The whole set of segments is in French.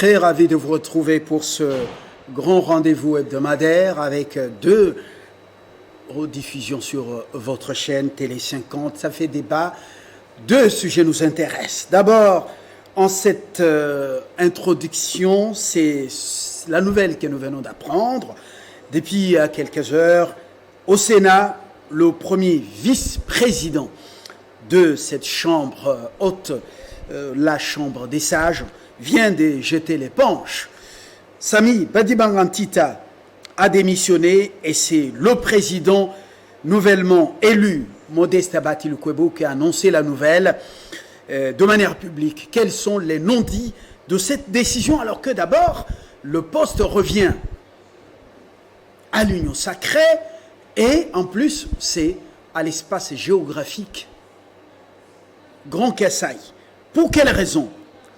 Très ravi de vous retrouver pour ce grand rendez-vous hebdomadaire avec deux rediffusions sur votre chaîne Télé 50. Ça fait débat. Deux sujets nous intéressent. D'abord, en cette introduction, c'est la nouvelle que nous venons d'apprendre. Depuis quelques heures, au Sénat, le premier vice-président de cette chambre haute, la Chambre des sages, vient de jeter l'éponge. Samy Badibanga Ntita a démissionné et c'est le président nouvellement élu, Modeste Abati Lukwebo, qui a annoncé la nouvelle de manière publique. Quels sont les non-dits de cette décision alors que d'abord, le poste revient à l'Union sacrée et en plus, c'est à l'espace géographique Grand Kassai. Pour quelle raison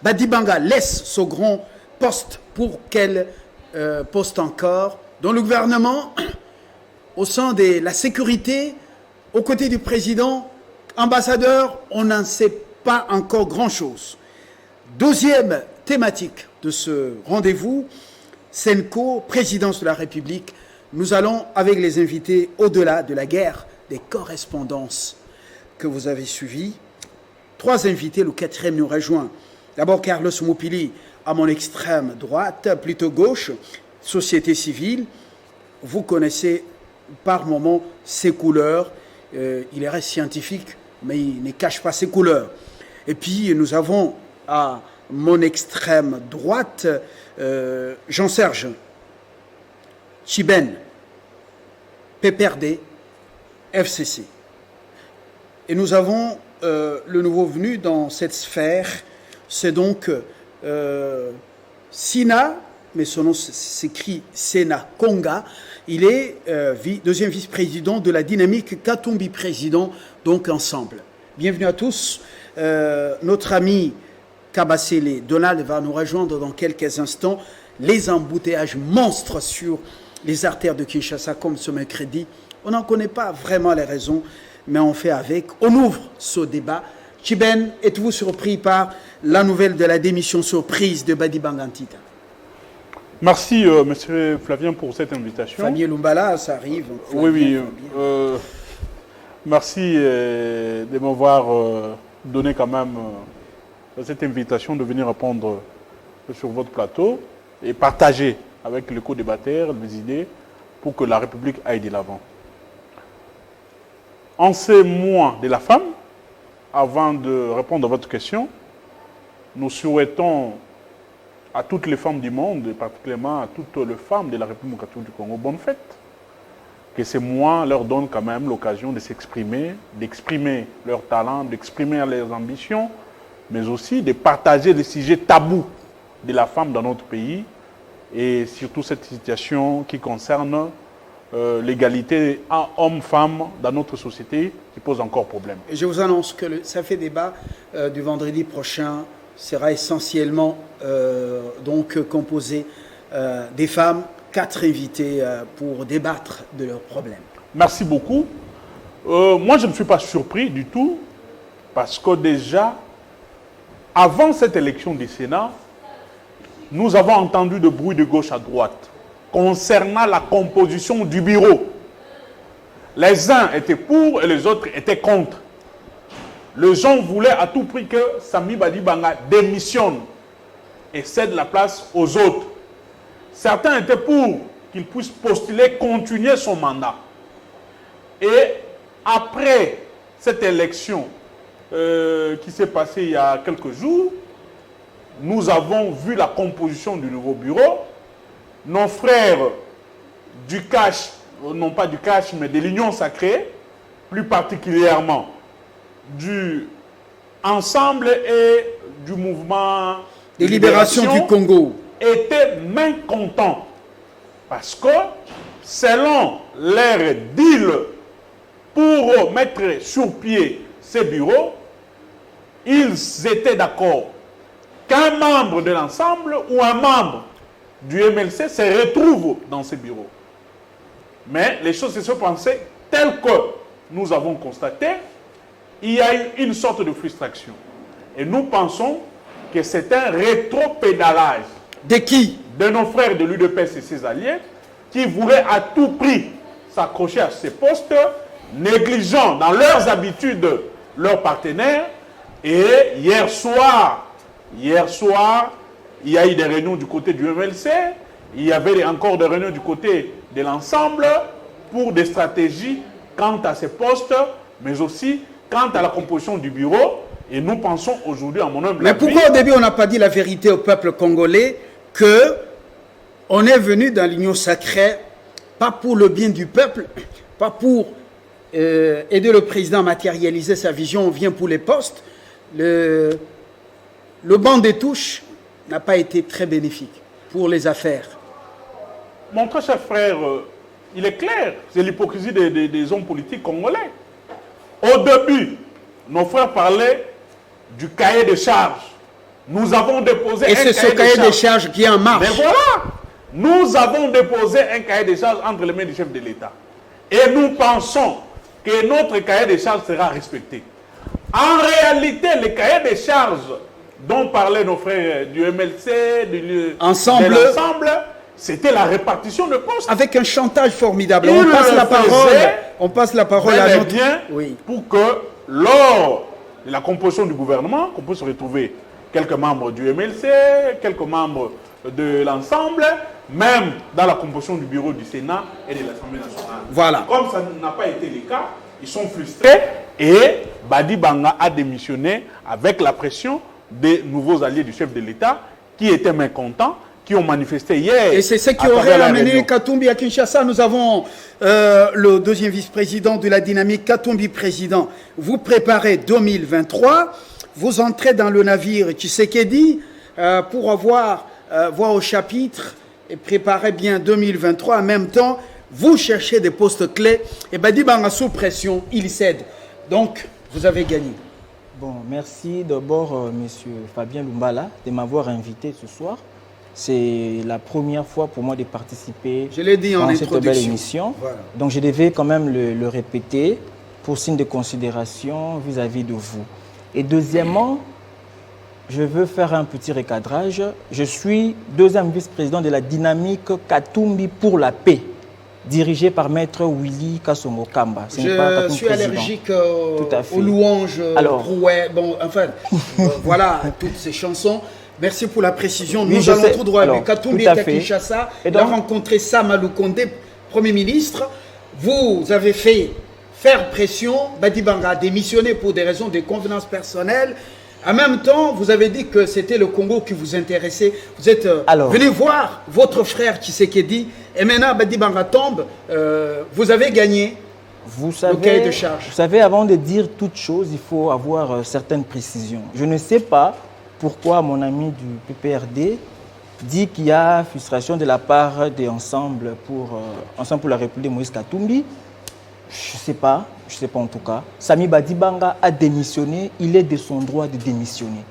Badibanga laisse ce grand poste pour quel poste encore dans le gouvernement, au sein de la sécurité, aux côtés du président, ambassadeur, on n'en sait pas encore grand-chose. Deuxième thématique de ce rendez-vous, Senko, présidence de la République. Nous allons, avec les invités, au-delà de la guerre des correspondances que vous avez suivies. Trois invités, le quatrième nous rejoint. D'abord, Carlos Moupili, à mon extrême droite, plutôt gauche, société civile. Vous connaissez par moments ses couleurs. Il reste scientifique, mais il ne cache pas ses couleurs. Et puis, nous avons à mon extrême droite Jean-Serge Chiben, PPRD, FCC. Et nous avons le nouveau venu dans cette sphère, c'est donc Sina, mais son nom s'écrit Sena Konga. Il est deuxième vice-président de la dynamique Katumbi président, donc ensemble. Bienvenue à tous. Notre ami Kabasele Donald va nous rejoindre dans quelques instants. Les embouteillages monstres sur les artères de Kinshasa comme ce mercredi. On n'en connaît pas vraiment les raisons, mais on fait avec. On ouvre ce débat. Chiben, êtes-vous surpris par la nouvelle de la démission surprise de Badibanga Ntita? Merci, monsieur Flavien, pour cette invitation. Fabien Lumbala, ça arrive. Flavien, oui. Merci de m'avoir donné quand même cette invitation de venir répondre sur votre plateau et partager avec les co-débatteurs les idées pour que la République aille de l'avant. En ces mois de la femme, avant de répondre à votre question, nous souhaitons à toutes les femmes du monde, et particulièrement à toutes les femmes de la République catholique du Congo, bonne fête. Que ces mois leur donnent quand même l'occasion de s'exprimer, d'exprimer leurs talents, d'exprimer leurs ambitions, mais aussi de partager les sujets tabous de la femme dans notre pays, et surtout cette situation qui concerne l'égalité homme-femme dans notre société qui pose encore problème. Et je vous annonce que ça fait débat du vendredi prochain sera essentiellement donc composé des femmes, 4 invités pour débattre de leurs problèmes. Merci beaucoup. Moi, je ne suis pas surpris du tout parce que déjà, avant cette élection du Sénat, nous avons entendu de bruit de gauche à droite concernant la composition du bureau. Les uns étaient pour et les autres étaient contre. Les gens voulaient à tout prix que Samy Badibanga démissionne et cède la place aux autres. Certains étaient pour qu'il puisse postuler, continuer son mandat. Et après cette élection qui s'est passée il y a quelques jours, nous avons vu la composition du nouveau bureau. Nos frères du cash, non pas du cash, mais de l'Union sacrée, plus particulièrement du Ensemble et du mouvement de libération du Congo, étaient mécontents parce que, selon leur deal pour mettre sur pied ces bureaux, ils étaient d'accord qu'un membre de l'ensemble ou un membre du MLC se retrouve dans ces bureaux. Mais les choses se sont passées telles que nous avons constaté. Il y a eu une sorte de frustration. Et nous pensons que c'est un rétropédalage De qui? De nos frères de l'UDPS et ses alliés, qui voulaient à tout prix s'accrocher à ces postes, négligeant dans leurs habitudes leurs partenaires. Et hier soir, il y a eu des réunions du côté du MLC, il y avait encore des réunions du côté de l'ensemble pour des stratégies quant à ces postes, mais aussi quant à la composition du bureau. Et nous pensons aujourd'hui, à mon humble avis... Mais pourquoi au début on n'a pas dit la vérité au peuple congolais que on est venu dans l'union sacrée, pas pour le bien du peuple, pas pour aider le président à matérialiser sa vision, on vient pour les postes. Le banc des touches n'a pas été très bénéfique pour les affaires. Mon très cher frère, il est clair, c'est l'hypocrisie des hommes politiques congolais. Au début, nos frères parlaient du cahier de charges. Nous avons déposé et c'est ce cahier de charges qui est en marche. Mais voilà, nous avons déposé un cahier de charges entre les mains du chef de l'État. Et nous pensons que notre cahier de charges sera respecté. En réalité, le cahier de charges dont parlaient nos frères du MLC, de l'ensemble, c'était la répartition de postes. Avec un chantage formidable. On passe la parole à notre... bien pour que lors de la composition du gouvernement, qu'on puisse retrouver quelques membres du MLC, quelques membres de l'ensemble, même dans la composition du bureau du Sénat et de l'Assemblée nationale. Voilà. Comme ça n'a pas été le cas, ils sont frustrés et Badi Banga a démissionné avec la pression des nouveaux alliés du chef de l'État qui étaient mécontents, qui ont manifesté hier. Et c'est ce qui aurait amené Katumbi à Kinshasa. Nous avons le deuxième vice-président de la dynamique, Katumbi président. Vous préparez 2023, vous entrez dans le navire Tshisekedi pour voir au chapitre et préparer bien 2023. En même temps, vous cherchez des postes clés et Badi Banga sous pression, il cède. Donc, vous avez gagné. Bon, merci d'abord, monsieur Fabien Lumbala, de m'avoir invité ce soir. C'est la première fois pour moi de participer à cette belle émission. Voilà. Donc, je devais quand même le répéter pour signe de considération vis-à-vis de vous. Et deuxièmement, je veux faire un petit recadrage. Je suis deuxième vice-président de la dynamique Katumbi pour la paix, dirigé par maître Willy Kassongo Kamba. Je suis allergique aux louanges, brouets, bon, enfin, voilà, toutes ces chansons. Merci pour la précision. Nous allons tout droit. Katumbi est à Kinshasa. Il a rencontré Sam Aloukonde, Premier ministre. Vous avez fait faire pression. Badi Banga a démissionné pour des raisons de convenance personnelle. En même temps, vous avez dit que c'était le Congo qui vous intéressait. Vous êtes venu voir votre frère Tshisekedi. Et maintenant, Badi Banga tombe. Vous avez gagné le cahier de charge. Vous savez, avant de dire toute chose, il faut avoir certaines précisions. Je ne sais pas pourquoi mon ami du PPRD dit qu'il y a frustration de la part des Ensemble pour la République Moïse Katumbi. Je ne sais pas en tout cas. Sami Badi Banga a démissionné, il est de son droit de démissionner.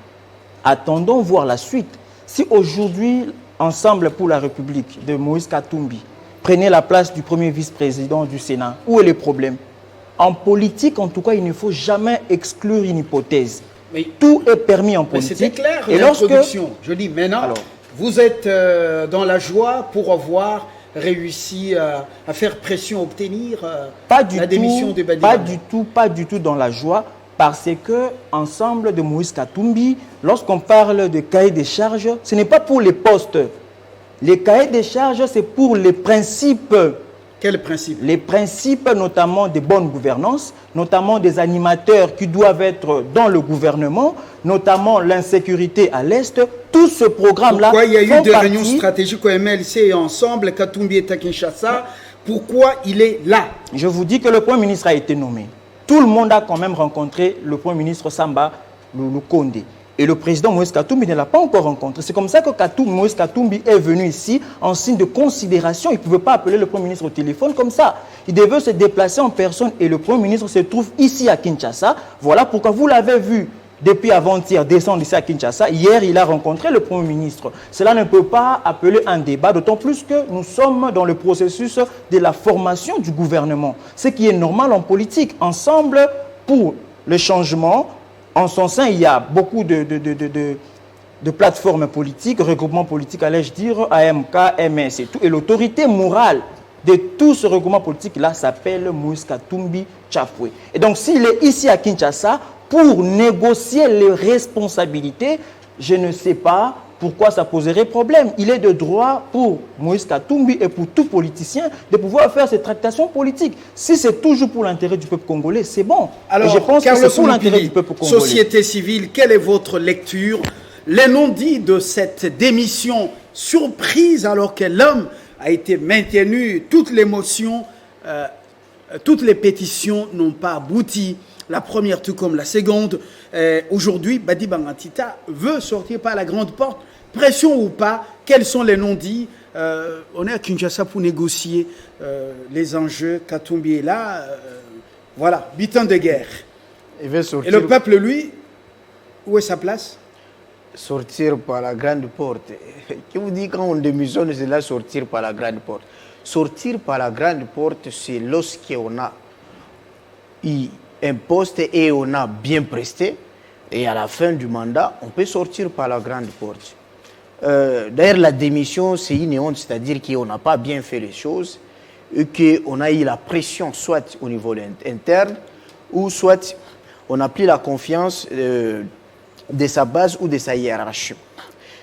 Attendons voir la suite. Si aujourd'hui, Ensemble pour la République de Moïse Katumbi prenait la place du premier vice-président du Sénat, où est le problème? En politique, en tout cas, il ne faut jamais exclure une hypothèse. Mais tout est permis en politique. C'était clair, l'introduction. Je dis maintenant, vous êtes dans la joie pour avoir réussi à faire pression, obtenir la démission de Badi Banga. Pas du tout dans la joie, parce que Ensemble de Moïse Katumbi, lorsqu'on parle de cahier des charges, ce n'est pas pour les postes. Les cahiers des charges, c'est pour les principes. Quels principes? Les principes notamment de bonne gouvernance, notamment des animateurs qui doivent être dans le gouvernement, notamment l'insécurité à l'Est. Tout ce programme-là. Pourquoi il y a eu des réunions stratégiques au MLC et Ensemble, Katumbi est à Kinshasa? Pourquoi il est là? Je vous dis que le Premier ministre a été nommé. Tout le monde a quand même rencontré le Premier ministre Samba Lukonde. Et le président Moïse Katumbi ne l'a pas encore rencontré. C'est comme ça que Moïse Katumbi est venu ici en signe de considération. Il ne pouvait pas appeler le Premier ministre au téléphone comme ça. Il devait se déplacer en personne et le Premier ministre se trouve ici à Kinshasa. Voilà pourquoi vous l'avez vu depuis avant-hier descendre ici à Kinshasa. Hier, il a rencontré le Premier ministre. Cela ne peut pas appeler un débat, d'autant plus que nous sommes dans le processus de la formation du gouvernement. Ce qui est normal en politique. Ensemble pour le changement. En son sein, il y a beaucoup de plateformes politiques, regroupements politiques, allais-je dire, AMK, MS et tout. Et l'autorité morale de tout ce regroupement politique-là s'appelle Moïse Katumbi Chapwe. Et donc, s'il est ici à Kinshasa pour négocier les responsabilités, je ne sais pas pourquoi ça poserait problème. Il est de droit pour Moïse Katumbi et pour tout politicien de pouvoir faire ces tractations politiques. Si c'est toujours pour l'intérêt du peuple congolais, c'est bon. Alors, et je pense que c'est pour l'intérêt du peuple congolais. Société civile, quelle est votre lecture? Les non-dits de cette démission surprise alors que l'homme a été maintenu, toutes les motions, toutes les pétitions n'ont pas abouti. La première tout comme la seconde. Aujourd'hui, Badi Bangangata veut sortir par la grande porte. Pression ou pas, quels sont les non-dits? On est à Kinshasa pour négocier les enjeux. Katumbi est là. Voilà, 8 ans de guerre. Il veut sortir, Et le peuple, lui, où est sa place? sortir par la grande porte. Qui vous dit quand on démissionne, c'est là sortir par la grande porte. Sortir par la grande porte, c'est lorsqu'on a eu un poste et on a bien presté. Et à la fin du mandat, on peut sortir par la grande porte. D'ailleurs, la démission, c'est une honte, c'est-à-dire qu'on n'a pas bien fait les choses et qu'on a eu la pression, soit au niveau interne, ou soit on n'a plus la confiance de sa base ou de sa hiérarchie.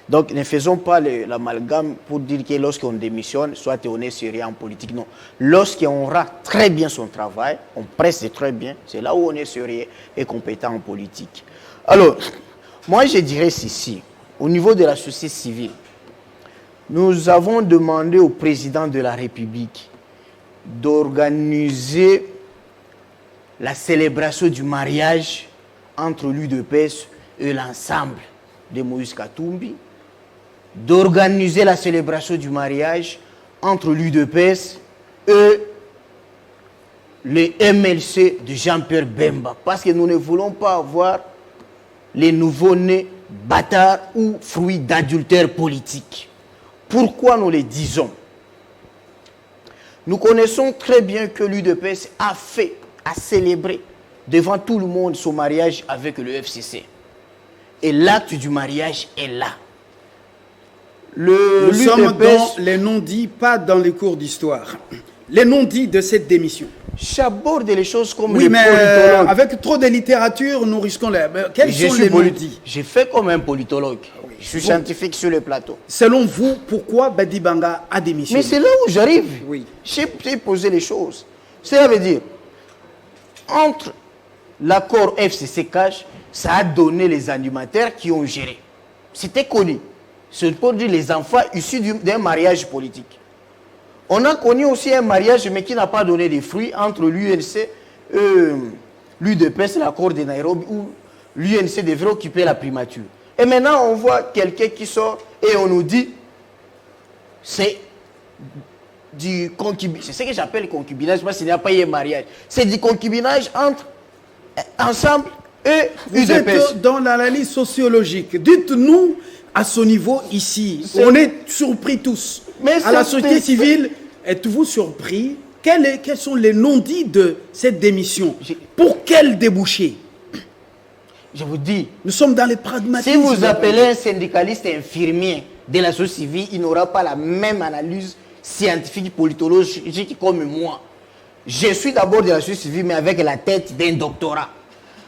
Donc, ne faisons pas l'amalgame pour dire que lorsqu'on démissionne, soit on est sérieux en politique. Non. Lorsqu'on aura très bien son travail, on presse très bien, c'est là où on est sérieux et compétent en politique. Alors, moi je dirais ceci, au niveau de la société civile, nous avons demandé au président de la République d'organiser la célébration du mariage entre l'UDPS et l'ensemble de Moïse Katumbi, d'organiser la célébration du mariage entre l'UDPS et le MLC de Jean-Pierre Bemba. Parce que nous ne voulons pas avoir les nouveaux-nés bâtards ou fruits d'adultère politique. Pourquoi nous le disons? Nous connaissons très bien que l'UDPS a célébré devant tout le monde son mariage avec le FCC. Et l'acte du mariage est là. Nous sommes dans les non-dits, pas dans les cours d'histoire. Les non-dits de cette démission. J'aborde les choses comme Oui, les mais politologues. avec trop de littérature, nous risquons les... Quels sont les non-dits? J'ai fait comme un politologue. Je suis scientifique sur le plateau. Selon vous, pourquoi Badi Banga a démissionné? Mais c'est là où j'arrive. Oui. J'ai posé les choses. Cela veut dire, entre l'accord FCC-CAJ, ça a donné les animateurs qui ont géré. C'était connu. C'est pour dire les enfants issus d'un mariage politique. On a connu aussi un mariage, mais qui n'a pas donné de fruits entre l'UNC et l'UDPS, l'accord de Nairobi, où l'UNC devrait occuper la primature. Et maintenant, on voit quelqu'un qui sort et on nous dit c'est du concubinage. C'est ce que j'appelle concubinage, parce qu'il n'y a pas eu un mariage. C'est du concubinage entre ensemble et Vous UDPS. êtes dans l'analyse sociologique. Dites-nous, à ce niveau ici, on est surpris tous. Mais à la c'est- société civile, êtes-vous surpris? Quels sont les non-dits de cette démission? Pour quel débouché? Je vous dis, Nous sommes dans les pragmatismes. si vous appelez un syndicaliste infirmier de la société civile, il n'aura pas la même analyse scientifique, politologique comme moi. Je suis d'abord de la société civile, mais avec la tête d'un doctorat.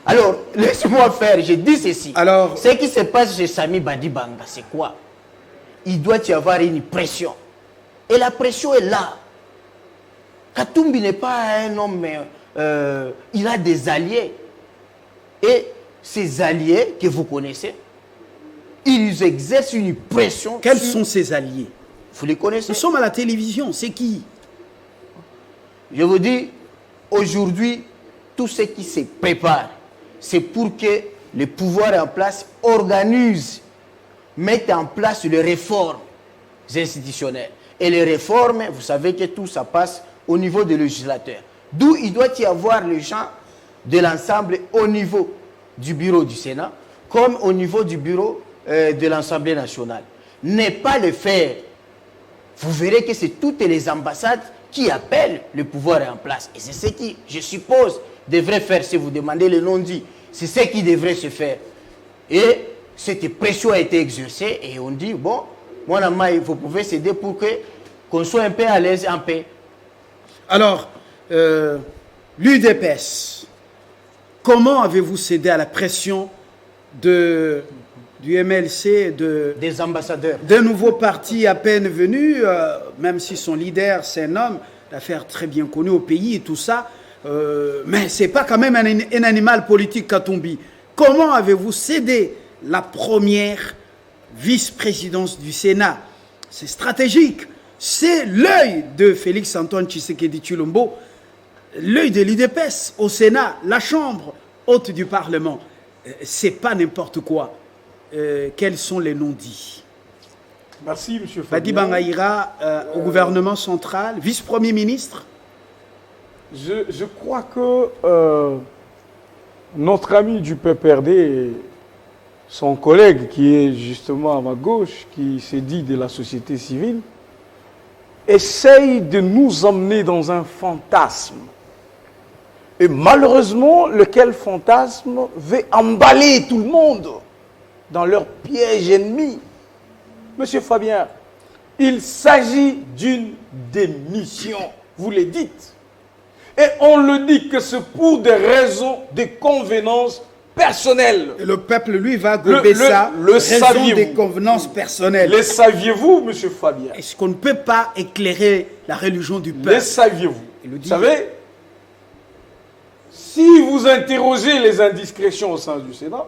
Alors, laisse-moi faire, je dis ceci. Alors- ce qui se passe chez Sami Badi Banga, c'est quoi? Il doit y avoir une pression. Et la pression est là. Katumbi n'est pas un homme, mais il a des alliés. Et ces alliés que vous connaissez, ils exercent une pression. Quels sur- sont ses alliés? Vous les connaissez? Nous sommes à la télévision, c'est qui? Je vous dis, aujourd'hui, tout ce qui se prépare, c'est pour que le pouvoir en place organise, mette en place les réformes institutionnelles. Et les réformes, vous savez que tout ça passe au niveau des législateurs. D'où il doit y avoir les gens de l'ensemble au niveau du bureau du Sénat, comme au niveau du bureau de l'Assemblée nationale. Ne pas le faire. Vous verrez que c'est toutes les ambassades qui appellent le pouvoir en place. Et c'est ce qui, je suppose, devrait faire, si vous demandez le non-dit, c'est ce qui devrait se faire. Et cette pression a été exercée et on dit, bon, moi, vous pouvez céder pour qu'on soit un peu à l'aise, en paix. Alors, l'UDPS, comment avez-vous cédé à la pression du MLC, des ambassadeurs, d'un nouveau parti à peine venu, même si son leader, c'est un homme d'affaires très bien connu au pays et tout ça, mais ce n'est pas quand même un animal politique, Katumbi. Comment avez-vous cédé la première vice-présidence du Sénat? C'est stratégique. C'est l'œil de Félix-Antoine Tshisekedi Tshilombo, l'œil de l'UDPS au Sénat, la chambre haute du Parlement. C'est pas n'importe quoi. Quels sont les non-dits? Merci, M. Fabien. Badi Bangaïra au gouvernement central, vice-premier ministre. Je crois que notre ami du PPRD, son collègue qui est justement à ma gauche, qui s'est dit de la société civile, essaye de nous emmener dans un fantasme. Et malheureusement, lequel fantasme veut emballer tout le monde dans leur piège ennemi. Monsieur Fabien, il s'agit d'une démission, vous le dites. Et on le dit que c'est pour des raisons de convenance personnelle. Et le peuple, lui, va gober ça. Raison des convenances personnelles. Le saviez-vous, monsieur Fabien? Est-ce qu'on ne peut pas éclairer la religion du peuple? Le saviez-vous? Vous savez, si vous interrogez les indiscrétions au sein du Sénat,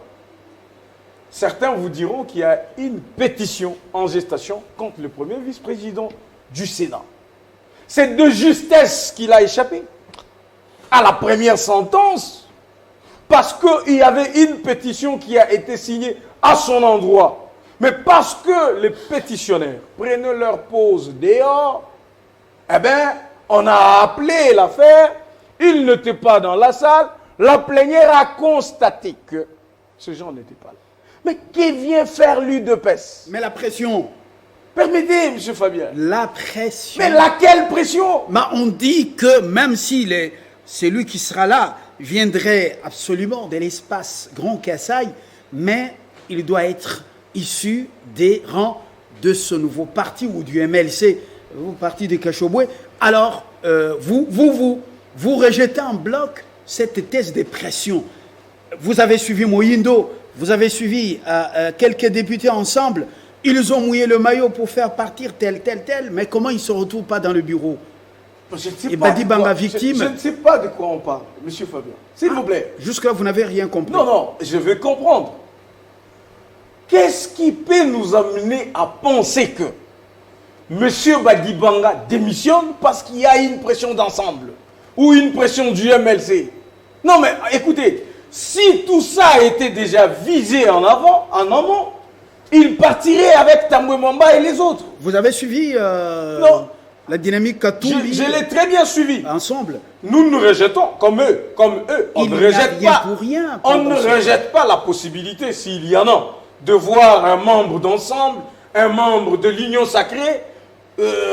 certains vous diront qu'il y a une pétition en gestation contre le premier vice-président du Sénat. C'est de justesse qu'il a échappé à la première sentence, parce qu'il y avait une pétition qui a été signée à son endroit. Mais parce que les pétitionnaires prenaient leur pause dehors, eh bien, on a appelé l'affaire, il n'était pas dans la salle, la plénière a constaté que ce gens n'étaient pas là. Mais qui vient faire l'UDPS? Mais la pression. Permettez, M. Fabien. La pression. Mais laquelle pression? Mais on dit que même si celui qui sera là viendrait absolument de l'espace Grand Kassai, mais il doit être issu des rangs de ce nouveau parti ou du MLC, le parti de Kachobwe. Alors, vous rejetez en bloc cette thèse de pression. Vous avez suivi Moïndo, vous avez suivi quelques députés ensemble. Ils ont mouillé le maillot pour faire partir tel, mais comment ils ne se retrouvent pas dans le bureau? Je ne sais Et pas Badi Banga victime. je ne sais pas de quoi on parle, M. Fabien. S'il vous plaît. Jusque-là, vous n'avez rien compris. Non, je vais comprendre. Qu'est-ce qui peut nous amener à penser que M. Badi Banga démissionne parce qu'il y a une pression d'ensemble ou une pression du MLC? Non, mais écoutez, si tout ça a été déjà visé en amont, il partirait avec Tambwe Mwamba et les autres. Vous avez suivi Non. La dynamique Katumbi? Je l'ai très bien suivi. Ensemble. Nous nous rejetons, comme eux. On Il ne n'y a rejette rien pas. pour rien. On ne rejette pas la possibilité, s'il y en a, de voir un membre d'ensemble, un membre de l'Union sacrée,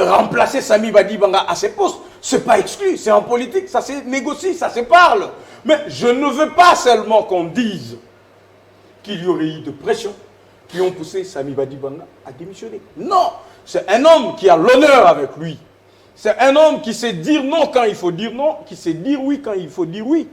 remplacer Sami Badi Banga à ses postes. C'est pas exclu, c'est en politique, ça se négocie, ça se parle. Mais je ne veux pas seulement qu'on dise qu'il y aurait eu de pression qui ont poussé Sami Badi Banga à démissionner. Non, c'est un homme qui a l'honneur avec lui. C'est un homme qui sait dire non quand il faut dire non, qui sait dire oui quand il faut dire oui.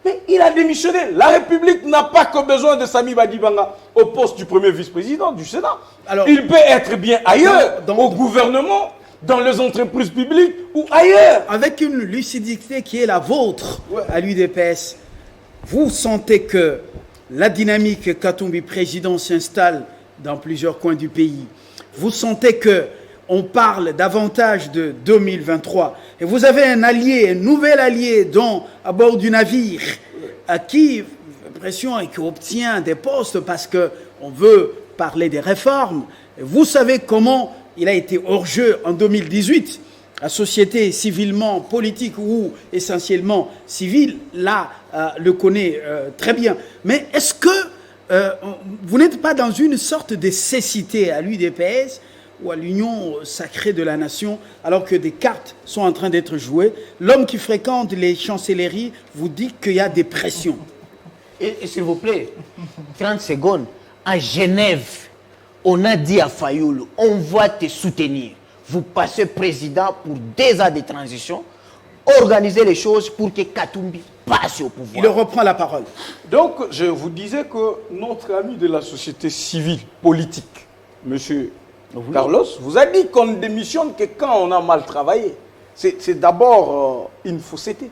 Mais il a démissionné. La République n'a pas que besoin de Sami Badi Banga au poste du premier vice-président du Sénat. Alors, il peut être bien ailleurs, au gouvernement, dans les entreprises publiques ou ailleurs. Avec une lucidité qui est la vôtre à l'UDPS, vous sentez que la dynamique Katumbi président s'installe dans plusieurs coins du pays. Vous sentez que on parle davantage de 2023. Et vous avez un allié, un nouvel allié à bord du navire, à qui pression et qui obtient des postes parce qu'on veut parler des réformes. Et vous savez comment il a été hors-jeu en 2018. La société civilement politique ou essentiellement civile, là, le connaît très bien. Mais est-ce que vous n'êtes pas dans une sorte de cécité à l'UDPS ou à l'Union sacrée de la nation, alors que des cartes sont en train d'être jouées? L'homme qui fréquente les chancelleries vous dit qu'il y a des pressions. Et s'il vous plaît, 30 secondes. À Genève, on a dit à Fayoulou, on va te soutenir. Vous passez président pour 2 ans de transition, organisez les choses pour que Katumbi passe au pouvoir. Il reprend la parole. Donc, je vous disais que notre ami de la société civile, politique, monsieur Carlos, vous a dit qu'on ne démissionne que quand on a mal travaillé. C'est d'abord une fausseté.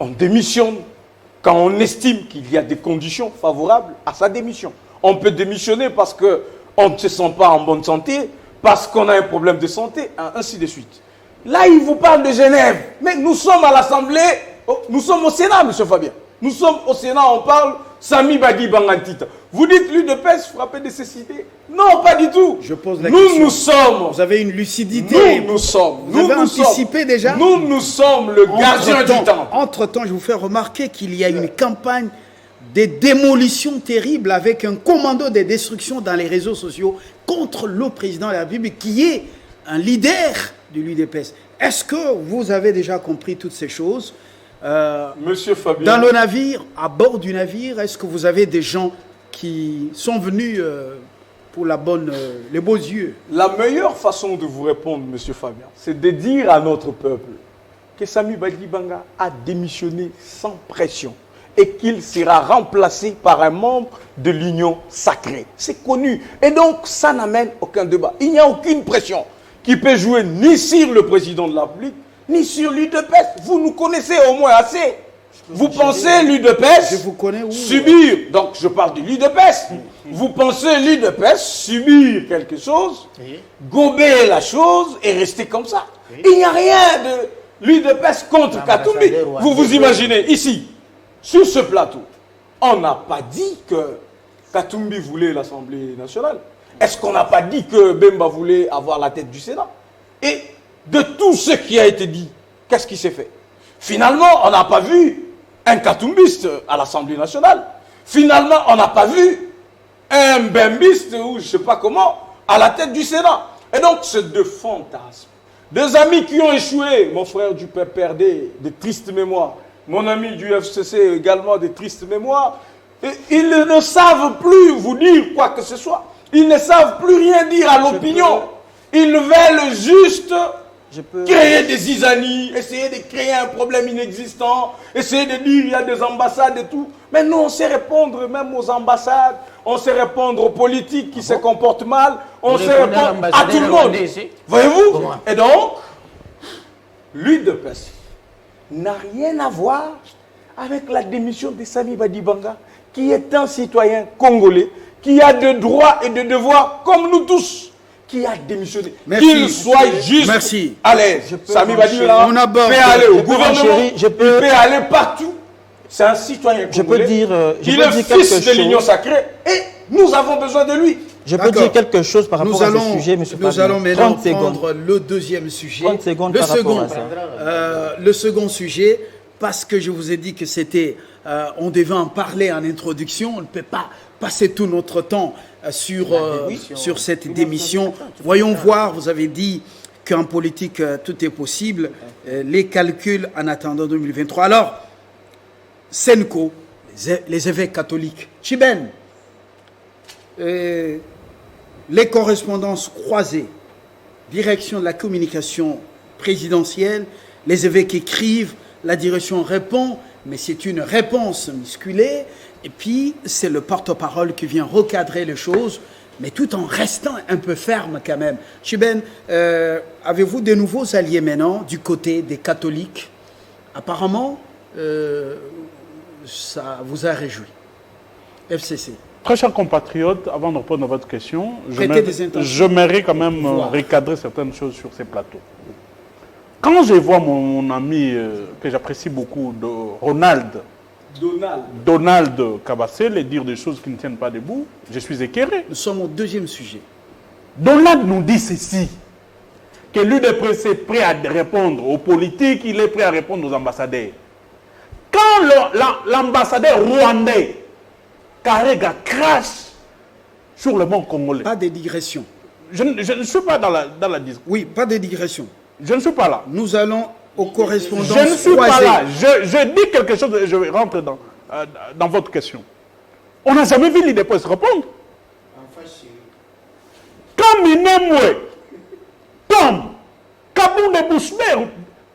On démissionne quand on estime qu'il y a des conditions favorables à sa démission. On peut démissionner parce qu'on ne se sent pas en bonne santé, parce qu'on a un problème de santé, ainsi de suite. Là, il vous parle de Genève. Mais nous sommes à l'Assemblée, nous sommes au Sénat, M. Fabien. Nous sommes au Sénat, on parle Sami Badi Bangantita. Vous dites l'UDPS frappé de cécité? Non, pas du tout. Je pose la question. Nous sommes. Vous avez une lucidité. Nous sommes. Vous avez anticipé déjà? Nous sommes le gardien du temps. Entre-temps, je vous fais remarquer qu'il y a une campagne de démolition terrible avec un commando de destruction dans les réseaux sociaux contre le président de la République qui est un leader de l'UDPS. Est-ce que vous avez déjà compris toutes ces choses? Monsieur Fabien. Dans le navire, à bord du navire, est-ce que vous avez des gens qui sont venus pour les beaux yeux? La meilleure façon de vous répondre, monsieur Fabien, c'est de dire à notre peuple que Sami Badibanga a démissionné sans pression et qu'il sera remplacé par un membre de l'Union sacrée. C'est connu. Et donc, ça n'amène aucun débat. Il n'y a aucune pression qui peut jouer ni sur le président de la République, ni sur l'UDPS. Vous nous connaissez au moins assez. Vous pensez l'UDPS Je vous connais où? subir, donc je parle de l'UDPS, vous pensez l'UDPS subir quelque chose, gober la chose et rester comme ça. Il n'y a rien de l'UDPS contre Katumbi. Vous vous imaginez, ici, sur ce plateau, on n'a pas dit que Katumbi voulait l'Assemblée nationale. Est-ce qu'on n'a pas dit que Bemba voulait avoir la tête du Sénat? Et de tout ce qui a été dit, qu'est-ce qui s'est fait? Finalement, on n'a pas vu un katumbiste à l'Assemblée nationale. Finalement, on n'a pas vu un bembiste, ou je ne sais pas comment, à la tête du Sénat. Et donc, c'est deux fantasmes. Deux amis qui ont échoué, mon frère du PPRD, de tristes mémoires, mon ami du FCC également, de tristes mémoires. Et ils ne savent plus vous dire quoi que ce soit. Ils ne savent plus rien dire à l'opinion. Ils veulent juste créer des zizanies, essayer de créer un problème inexistant, essayer de dire il y a des ambassades et tout. Mais nous, on sait répondre même aux ambassades, on sait répondre aux politiques qui se comportent mal, on sait répondre à tout le monde. Voyez-vous? Et donc, l'UDPS n'a rien à voir avec la démission de Sami Badibanga, qui est un citoyen congolais, qui a des droits et des devoirs comme nous tous. Qui a démissionné, qu'il soit juste à l'aise. Sami Badibanga peut aller au gouvernement, il peut aller partout. C'est un citoyen congolais, il est fils de l'Union sacrée et nous avons besoin de lui. Je peux dire quelque chose par rapport à ce sujet, M. Nous allons maintenant prendre le deuxième sujet. 30 secondes par rapport à ça. Le second sujet, parce que je vous ai dit que c'était, on devait en parler en introduction, on ne peut pas passer tout notre temps sur cette démission. Voyons voir, vous avez dit qu'en politique, tout est possible. Les calculs en attendant 2023. Alors, Senko, les évêques catholiques, Chiben, les correspondances croisées, direction de la communication présidentielle, les évêques écrivent, la direction répond, mais c'est une réponse musculée. Et puis, c'est le porte-parole qui vient recadrer les choses, mais tout en restant un peu ferme quand même. Chiben, avez-vous de nouveaux alliés maintenant du côté des catholiques? Apparemment, ça vous a réjoui. FCC. Très chers compatriotes, avant de répondre à votre question, j'aimerais quand même recadrer certaines choses sur ces plateaux. Quand je vois mon ami que j'apprécie beaucoup, Donald Kabassel, dire des choses qui ne tiennent pas debout, je suis écœuré. Nous sommes au deuxième sujet. Donald nous dit ceci, que l'UDPS est prêt à répondre aux politiques, il est prêt à répondre aux ambassadeurs. Quand l'ambassadeur rwandais, Karega, crache sur le monde congolais. Pas de digression. Je ne suis pas dans la discussion. Oui, pas de digression. Je ne suis pas là. Nous allons aux correspondances croisées. Je ne suis croisées. pas là. Je dis quelque chose et je rentre dans votre question. On n'a jamais vu l'IDPS répondre. Quand Minemwe tombe, Kabou les Bouchemé,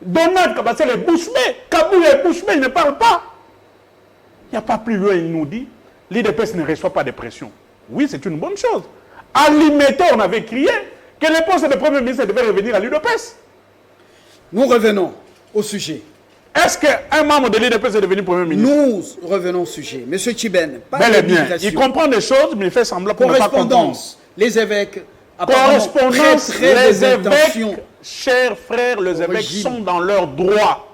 Donald Kabassé les Bouchemé, Kabou les Bouchemé, il ne parle pas. Il n'y a pas plus loin, il nous dit, l'IDPS ne reçoit pas de pression. Oui, c'est une bonne chose. À Limete, on avait crié que les postes de Premier ministre devaient revenir à l'IDPS. Nous revenons au sujet. Est-ce qu'un membre de l'IDPS est devenu Premier ministre? Nous revenons au sujet. Monsieur Chiben, pas Bel et bien. d'immigration. Il comprend des choses, mais il fait semblant pour ne pas comprendre. Correspondance. Les évêques, apparemment, Correspondance, très les intentions. évêques, chers frères, les évêques régime. sont dans leurs droits.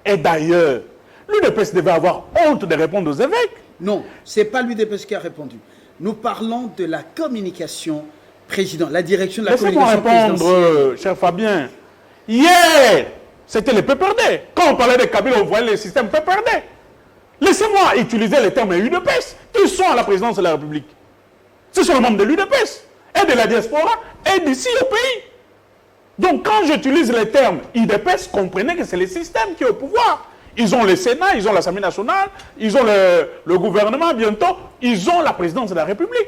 Et d'ailleurs, l'UDPS devait avoir honte de répondre aux évêques. Non, ce n'est pas l'UDPS qui a répondu. Nous parlons de la communication président, la direction de la Laissez-moi communication répondre, présidentielle. cher Fabien. Hier, c'était les PPRD. Quand on parlait de Kabila, on voyait le système PPRD. Laissez-moi utiliser les termes UDPS. Qui sont à la présidence de la République? Ce sont les membres de l'UDPS, et de la diaspora, et d'ici au pays. Donc quand j'utilise les termes UDPS, comprenez que c'est le système qui est au pouvoir. Ils ont le Sénat, ils ont l'Assemblée nationale, ils ont le gouvernement bientôt, ils ont la présidence de la République.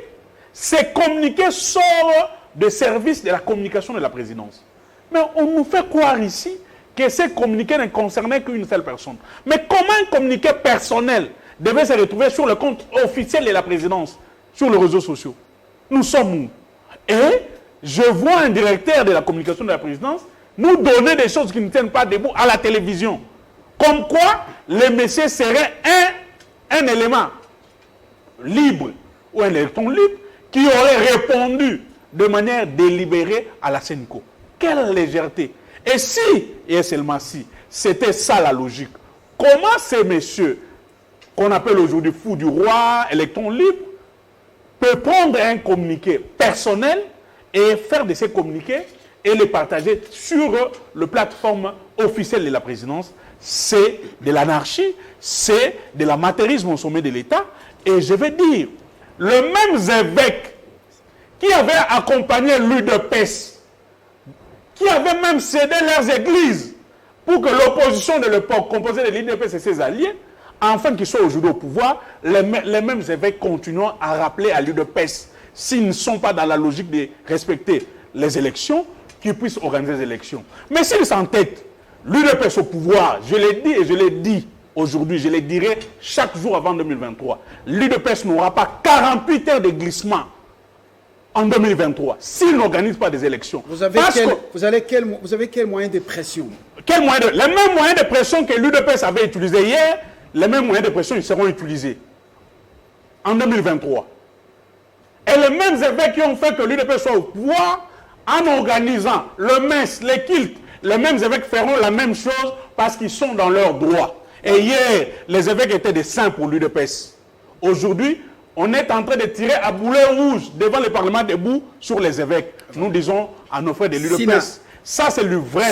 Ces communiqués sortent des services de la communication de la présidence. Mais on nous fait croire ici que ces communiqués ne concernaient qu'une seule personne. Mais comment un communiqué personnel devait se retrouver sur le compte officiel de la présidence, sur les réseaux sociaux? Nous sommes où? Et je vois un directeur de la communication de la présidence nous donner des choses qui ne tiennent pas debout à la télévision. Comme quoi, le monsieur serait un élément libre ou un électron libre qui aurait répondu de manière délibérée à la Sénico. Quelle légèreté! Et si, et seulement si, c'était ça la logique, comment ces messieurs, qu'on appelle aujourd'hui fous du roi, électron libre, peut prendre un communiqué personnel et faire de ces communiqués et les partager sur le plateforme officielle de la présidence? C'est de l'anarchie, c'est de l'amateurisme au sommet de l'État. Et je vais dire, les mêmes évêques qui avaient accompagné l'UDPS, qui avaient même cédé leurs églises pour que l'opposition de l'époque, composée de l'UDPS et ses alliés, afin qu'ils soient aujourd'hui au pouvoir, les mêmes évêques continuent à rappeler à l'UDPS, s'ils ne sont pas dans la logique de respecter les élections, qu'ils puissent organiser des élections. Mais s'ils s'entêtent, l'UDPS au pouvoir, je l'ai dit et je l'ai dit aujourd'hui, je le dirai chaque jour avant 2023, l'UDPS n'aura pas 48 heures de glissement en 2023 s'il n'organise pas des élections. Vous avez quel moyen de pression? Les mêmes moyens de pression que l'UDPS avait utilisés hier, les mêmes moyens de pression, ils seront utilisés en 2023. Et les mêmes évêques qui ont fait que l'UDPS soit au pouvoir, en organisant le mess, les cultes, les mêmes évêques feront la même chose parce qu'ils sont dans leurs droits. Et hier, les évêques étaient des saints pour l'UDPS. Aujourd'hui, on est en train de tirer à boulet rouge devant le Parlement debout sur les évêques. Nous disons à nos frères de l'UDPS, ça c'est le vrai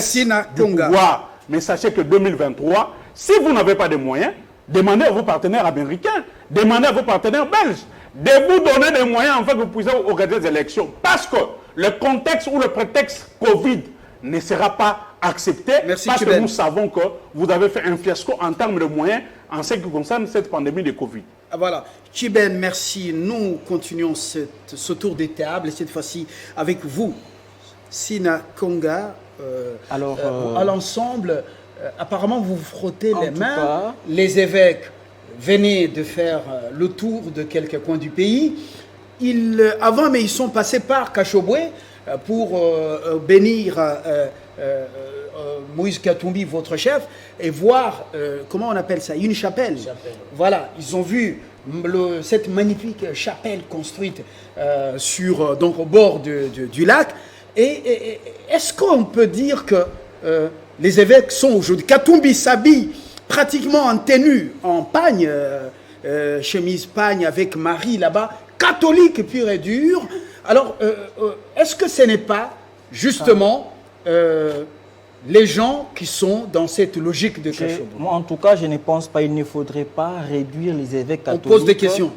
du pouvoir. Mais sachez que 2023, si vous n'avez pas de moyens, demandez à vos partenaires américains, demandez à vos partenaires belges de vous donner des moyens afin que vous puissiez organiser des élections. Parce que le contexte ou le prétexte Covid ne sera pas accepté. Merci, parce Chiben. que nous savons que vous avez fait un fiasco en termes de moyens en ce qui concerne cette pandémie de Covid. Ah, voilà. Chiben, merci. Nous continuons ce tour des tables, cette fois-ci avec vous, Sina Konga. À l'ensemble, apparemment, vous vous frottez les mains. Les évêques venaient de faire le tour de quelques coins du pays. Avant, mais ils sont passés par Kachobwe pour bénir Moïse Katumbi, votre chef, et voir, comment on appelle ça, une chapelle. Voilà, ils ont vu cette magnifique chapelle construite donc au bord du lac. Et est-ce qu'on peut dire que les évêques sont aujourd'hui... Katumbi s'habille pratiquement en tenue, en pagne, chemise pagne avec Marie là-bas, catholique pur et dur. Alors, est-ce que ce n'est pas justement les gens qui sont dans cette logique de Kachobwe? Moi, en tout cas, je ne pense pas. Il ne faudrait pas réduire les évêques catholiques. On pose des questions.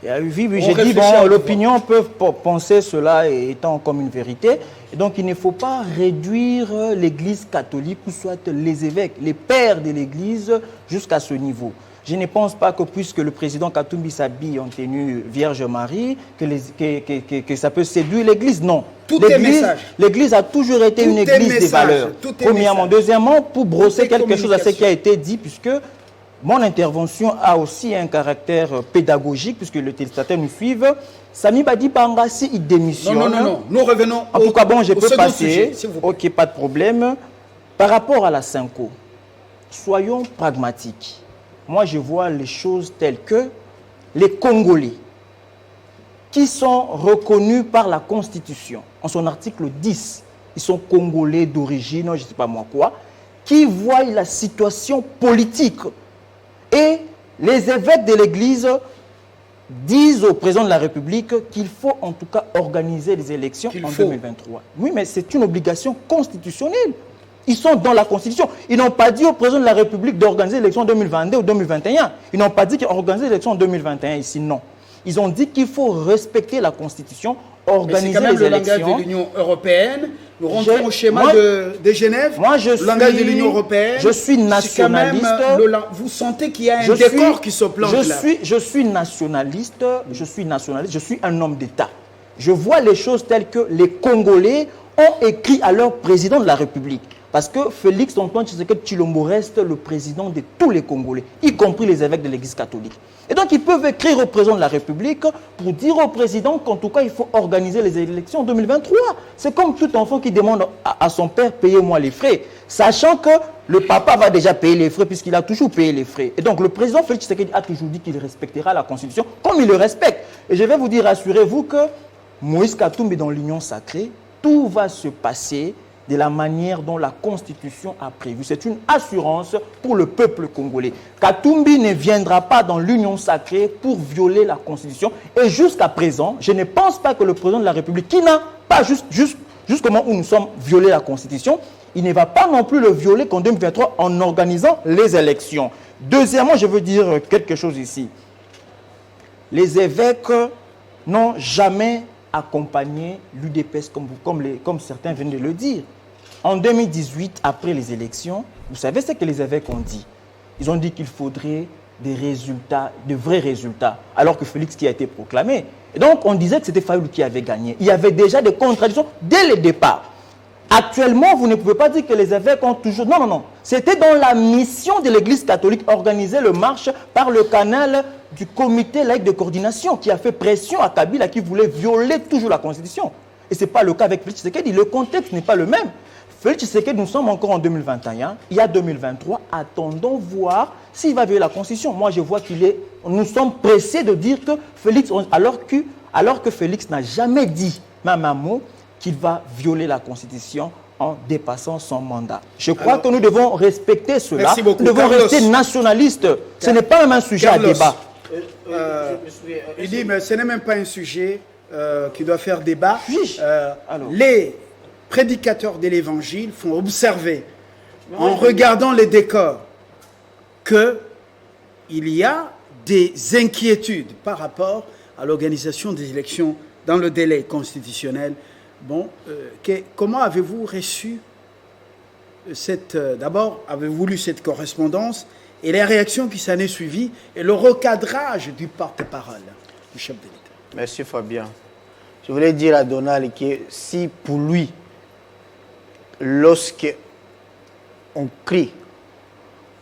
Oui, j'ai dit, bon, l'opinion peut penser cela étant comme une vérité. Et donc, il ne faut pas réduire l'Église catholique, ou soit les évêques, les pères de l'Église, jusqu'à ce niveau. Je ne pense pas que puisque le président Katumbi s'habille en tenue Vierge Marie, que ça peut séduire l'Église. Non. Tout est message. L'Église a toujours été une Église des valeurs. Premièrement. Deuxièmement, pour brosser quelque chose à ce qui a été dit, puisque mon intervention a aussi un caractère pédagogique, puisque le téléspectateur nous suive. Sami Badi Banga, s'il démissionne... Non. Nous revenons en tout cas, bon, je peux passer. Sujet, ok, pas de problème. Par rapport à la Synco, soyons pragmatiques. Moi, je vois les choses telles que les Congolais, qui sont reconnus par la Constitution, en son article 10, ils sont Congolais d'origine, je ne sais pas moi quoi, qui voient la situation politique. Et les évêques de l'Église disent au président de la République qu'il faut en tout cas organiser les élections en 2023. Oui, mais c'est une obligation constitutionnelle. Ils sont dans la Constitution. Ils n'ont pas dit au président de la République d'organiser l'élection en 2022 ou 2021. Ils n'ont pas dit qu'ils organiser l'élection en 2021 ici, non. Ils ont dit qu'il faut respecter la Constitution, organiser les élections. C'est quand même le langage de l'Union européenne. Nous rentrons au schéma de Genève. Moi, le langage de l'Union européenne. Je suis nationaliste. Vous sentez qu'il y a un décor qui se plante là. Je suis nationaliste. Je suis un homme d'État. Je vois les choses telles que les Congolais ont écrit à leur président de la République. Parce que Félix Antoine Tshisekedi Tshilombo reste le président de tous les Congolais, y compris les évêques de l'Église catholique. Et donc, ils peuvent écrire au président de la République pour dire au président qu'en tout cas, il faut organiser les élections en 2023. C'est comme tout enfant qui demande à son père, payez-moi les frais, sachant que le papa va déjà payer les frais puisqu'il a toujours payé les frais. Et donc, le président Félix Tshisekedi a toujours dit qu'il respectera la Constitution comme il le respecte. Et je vais vous dire, rassurez-vous que Moïse Katumbi est dans l'union sacrée, tout va se passer de la manière dont la Constitution a prévu. C'est une assurance pour le peuple congolais. Katumbi ne viendra pas dans l'union sacrée pour violer la Constitution. Et jusqu'à présent, je ne pense pas que le président de la République, qui n'a pas jusqu'au moment où nous sommes violé la Constitution, il ne va pas non plus le violer qu'en 2023 en organisant les élections. Deuxièmement, je veux dire quelque chose ici. Les évêques n'ont jamais accompagné l'UDPS comme certains viennent de le dire. En 2018, après les élections, vous savez ce que les évêques ont dit? Ils ont dit qu'il faudrait des résultats, de vrais résultats, alors que Félix qui a été proclamé. Et donc, on disait que c'était Fayoulou qui avait gagné. Il y avait déjà des contradictions dès le départ. Actuellement, vous ne pouvez pas dire que les évêques ont toujours... Non. C'était dans la mission de l'Église catholique organiser le marche par le canal du comité laïque de coordination qui a fait pression à Kabila qui voulait violer toujours la Constitution. Et ce n'est pas le cas avec Félix Tshisekedi. Le contexte n'est pas le même. Félix Tshisekedi, nous sommes encore en 2021. Il y a 2023. Attendons voir s'il va violer la Constitution. Moi, je vois nous sommes pressés de dire que Félix... Alors que Félix n'a jamais dit, même un mot, qu'il va violer la Constitution en dépassant son mandat. Je crois que nous devons respecter cela. Merci beaucoup. Nous devons rester nationalistes. Ce n'est pas même un sujet à débat. Il dit, mais ce n'est même pas un sujet qui doit faire débat. Alors. Les prédicateurs de l'Évangile font observer, en regardant les décors, qu'il y a des inquiétudes par rapport à l'organisation des élections dans le délai constitutionnel. Bon, comment avez-vous reçu cette... D'abord, avez-vous lu cette correspondance et les réactions qui s'en est suivies et le recadrage du porte-parole du chef de l'État? Merci Fabien. Je voulais dire à Donald que si pour lui, lorsque on crie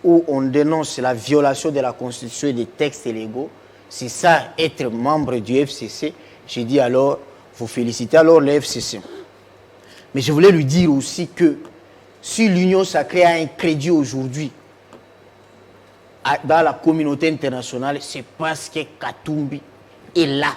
ou on dénonce la violation de la Constitution et des textes légaux, c'est ça être membre du FCC, j'ai dit alors, vous félicitez alors le FCC. Mais je voulais lui dire aussi que si l'Union sacrée a un crédit aujourd'hui dans la communauté internationale, c'est parce que Katumbi est là.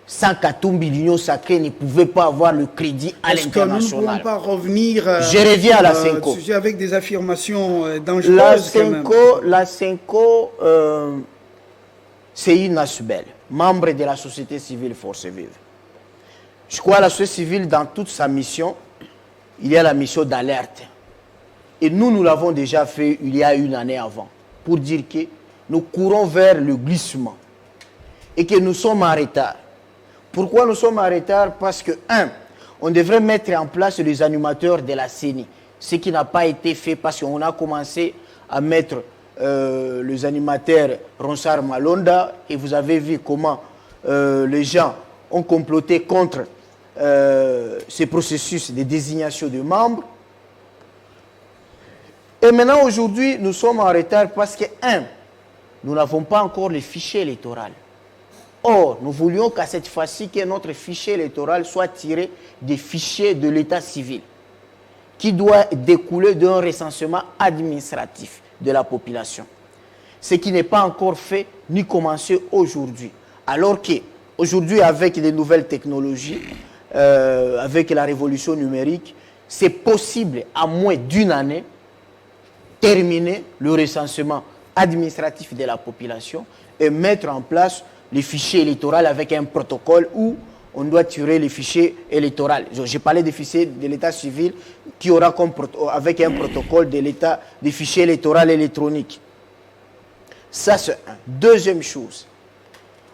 Sans Katumbi, l'Union sacrée ne pouvait pas avoir le crédit à l'international. Est-ce que nous ne pouvons pas revenir je reviens à la Synco. Avec des affirmations dangereuses? La Synco, c'est une Asubel, membre de la société civile Force Vive. Je crois que la société civile, dans toute sa mission, il y a la mission d'alerte. Et nous l'avons déjà fait il y a une année avant, pour dire que nous courons vers le glissement et que nous sommes en retard. Pourquoi nous sommes en retard? Parce que, on devrait mettre en place les animateurs de la CENI, ce qui n'a pas été fait parce qu'on a commencé à mettre les animateurs Ronsard Malonda, et vous avez vu comment les gens ont comploté contre ce processus de désignation de membres. Et maintenant, aujourd'hui, nous sommes en retard parce que, nous n'avons pas encore le fichier électoral. Or, nous voulions qu'à cette fois-ci, que notre fichier électoral soit tiré des fichiers de l'état civil, qui doit découler d'un recensement administratif de la population. Ce qui n'est pas encore fait ni commencé aujourd'hui. Alors qu'aujourd'hui, avec les nouvelles technologies, avec la révolution numérique, c'est possible, à moins d'une année, terminer le recensement administratif de la population et mettre en place les fichiers électoraux avec un protocole où on doit tirer les fichiers électoraux. J'ai parlé des fichiers de l'état civil qui aura avec un protocole de l'état des fichiers électoraux électroniques. Ça, c'est un. Deuxième chose,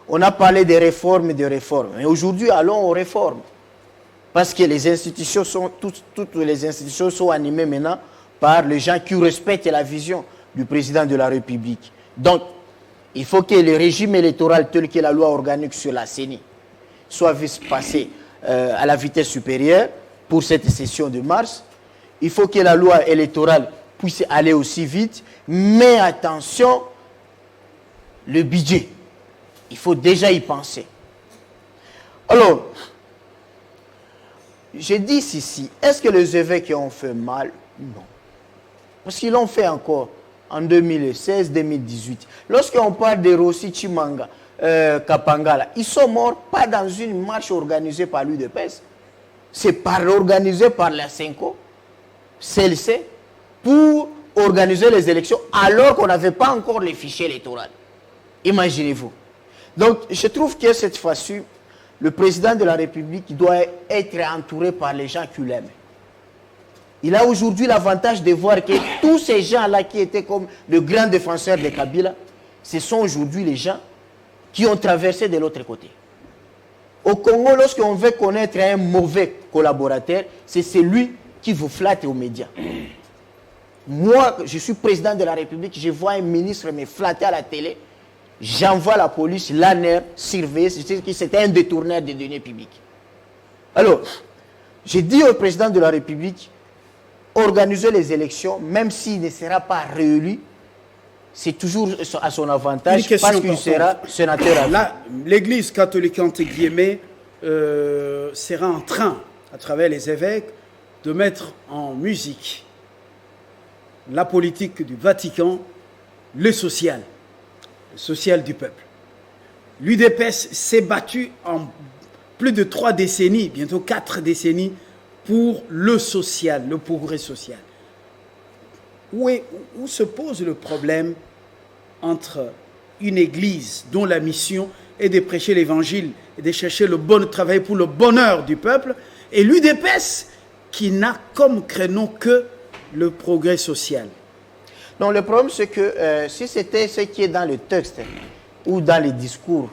on a parlé des réformes et des réformes. Mais aujourd'hui, allons aux réformes. Parce que les institutions sont, toutes les institutions sont animées maintenant par les gens qui respectent la vision du président de la République. Donc, il faut que le régime électoral tel que la loi organique sur la CENI soit passé à la vitesse supérieure pour cette session de mars. Il faut que la loi électorale puisse aller aussi vite. Mais attention, le budget, il faut déjà y penser. Alors, j'ai dit ici, est-ce que les évêques ont fait mal? Non. Parce qu'ils l'ont fait encore en 2016-2018. Lorsqu'on parle de Rossi Chimanga, Kapangala, ils sont morts pas dans une marche organisée par l'UDPS. C'est organisé par la CENCO, CLC, pour organiser les élections alors qu'on n'avait pas encore les fichiers électoraux. Imaginez-vous. Donc, je trouve que cette fois-ci, le président de la République doit être entouré par les gens qui l'aiment. Il a aujourd'hui l'avantage de voir que tous ces gens-là qui étaient comme le grand défenseur de Kabila, ce sont aujourd'hui les gens qui ont traversé de l'autre côté. Au Congo, lorsqu'on veut connaître un mauvais collaborateur, c'est celui qui vous flatte aux médias. Moi, je suis président de la République, je vois un ministre me flatter à la télé, j'envoie la police, l'ANER, surveiller, c'était un détourneur des deniers publics. Alors, j'ai dit au président de la République, organiser les élections, même s'il ne sera pas réélu, c'est toujours à son avantage parce qu'il sera sénateur. Là, l'Église catholique, entre guillemets, sera en train, à travers les évêques, de mettre en musique la politique du Vatican, le social du peuple. L'UDPS s'est battu en plus de 3 décennies, bientôt 4 décennies, pour le social, le progrès social. Où se pose le problème entre une église dont la mission est de prêcher l'évangile et de chercher le bon travail pour le bonheur du peuple et l'UDPS qui n'a comme créneau que le progrès social? Non, le problème c'est que si c'était ce qui est dans le texte ou dans les discours,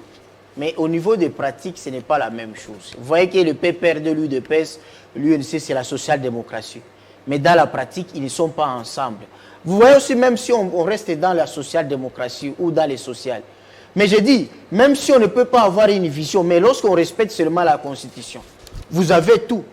mais au niveau des pratiques, ce n'est pas la même chose. Vous voyez que le PPR de l'UDPS, l'UNC, c'est la social-démocratie. Mais dans la pratique, ils ne sont pas ensemble. Vous voyez aussi, même si on reste dans la social-démocratie ou dans les sociales. Mais je dis, même si on ne peut pas avoir une vision, mais lorsqu'on respecte seulement la Constitution, vous avez tout.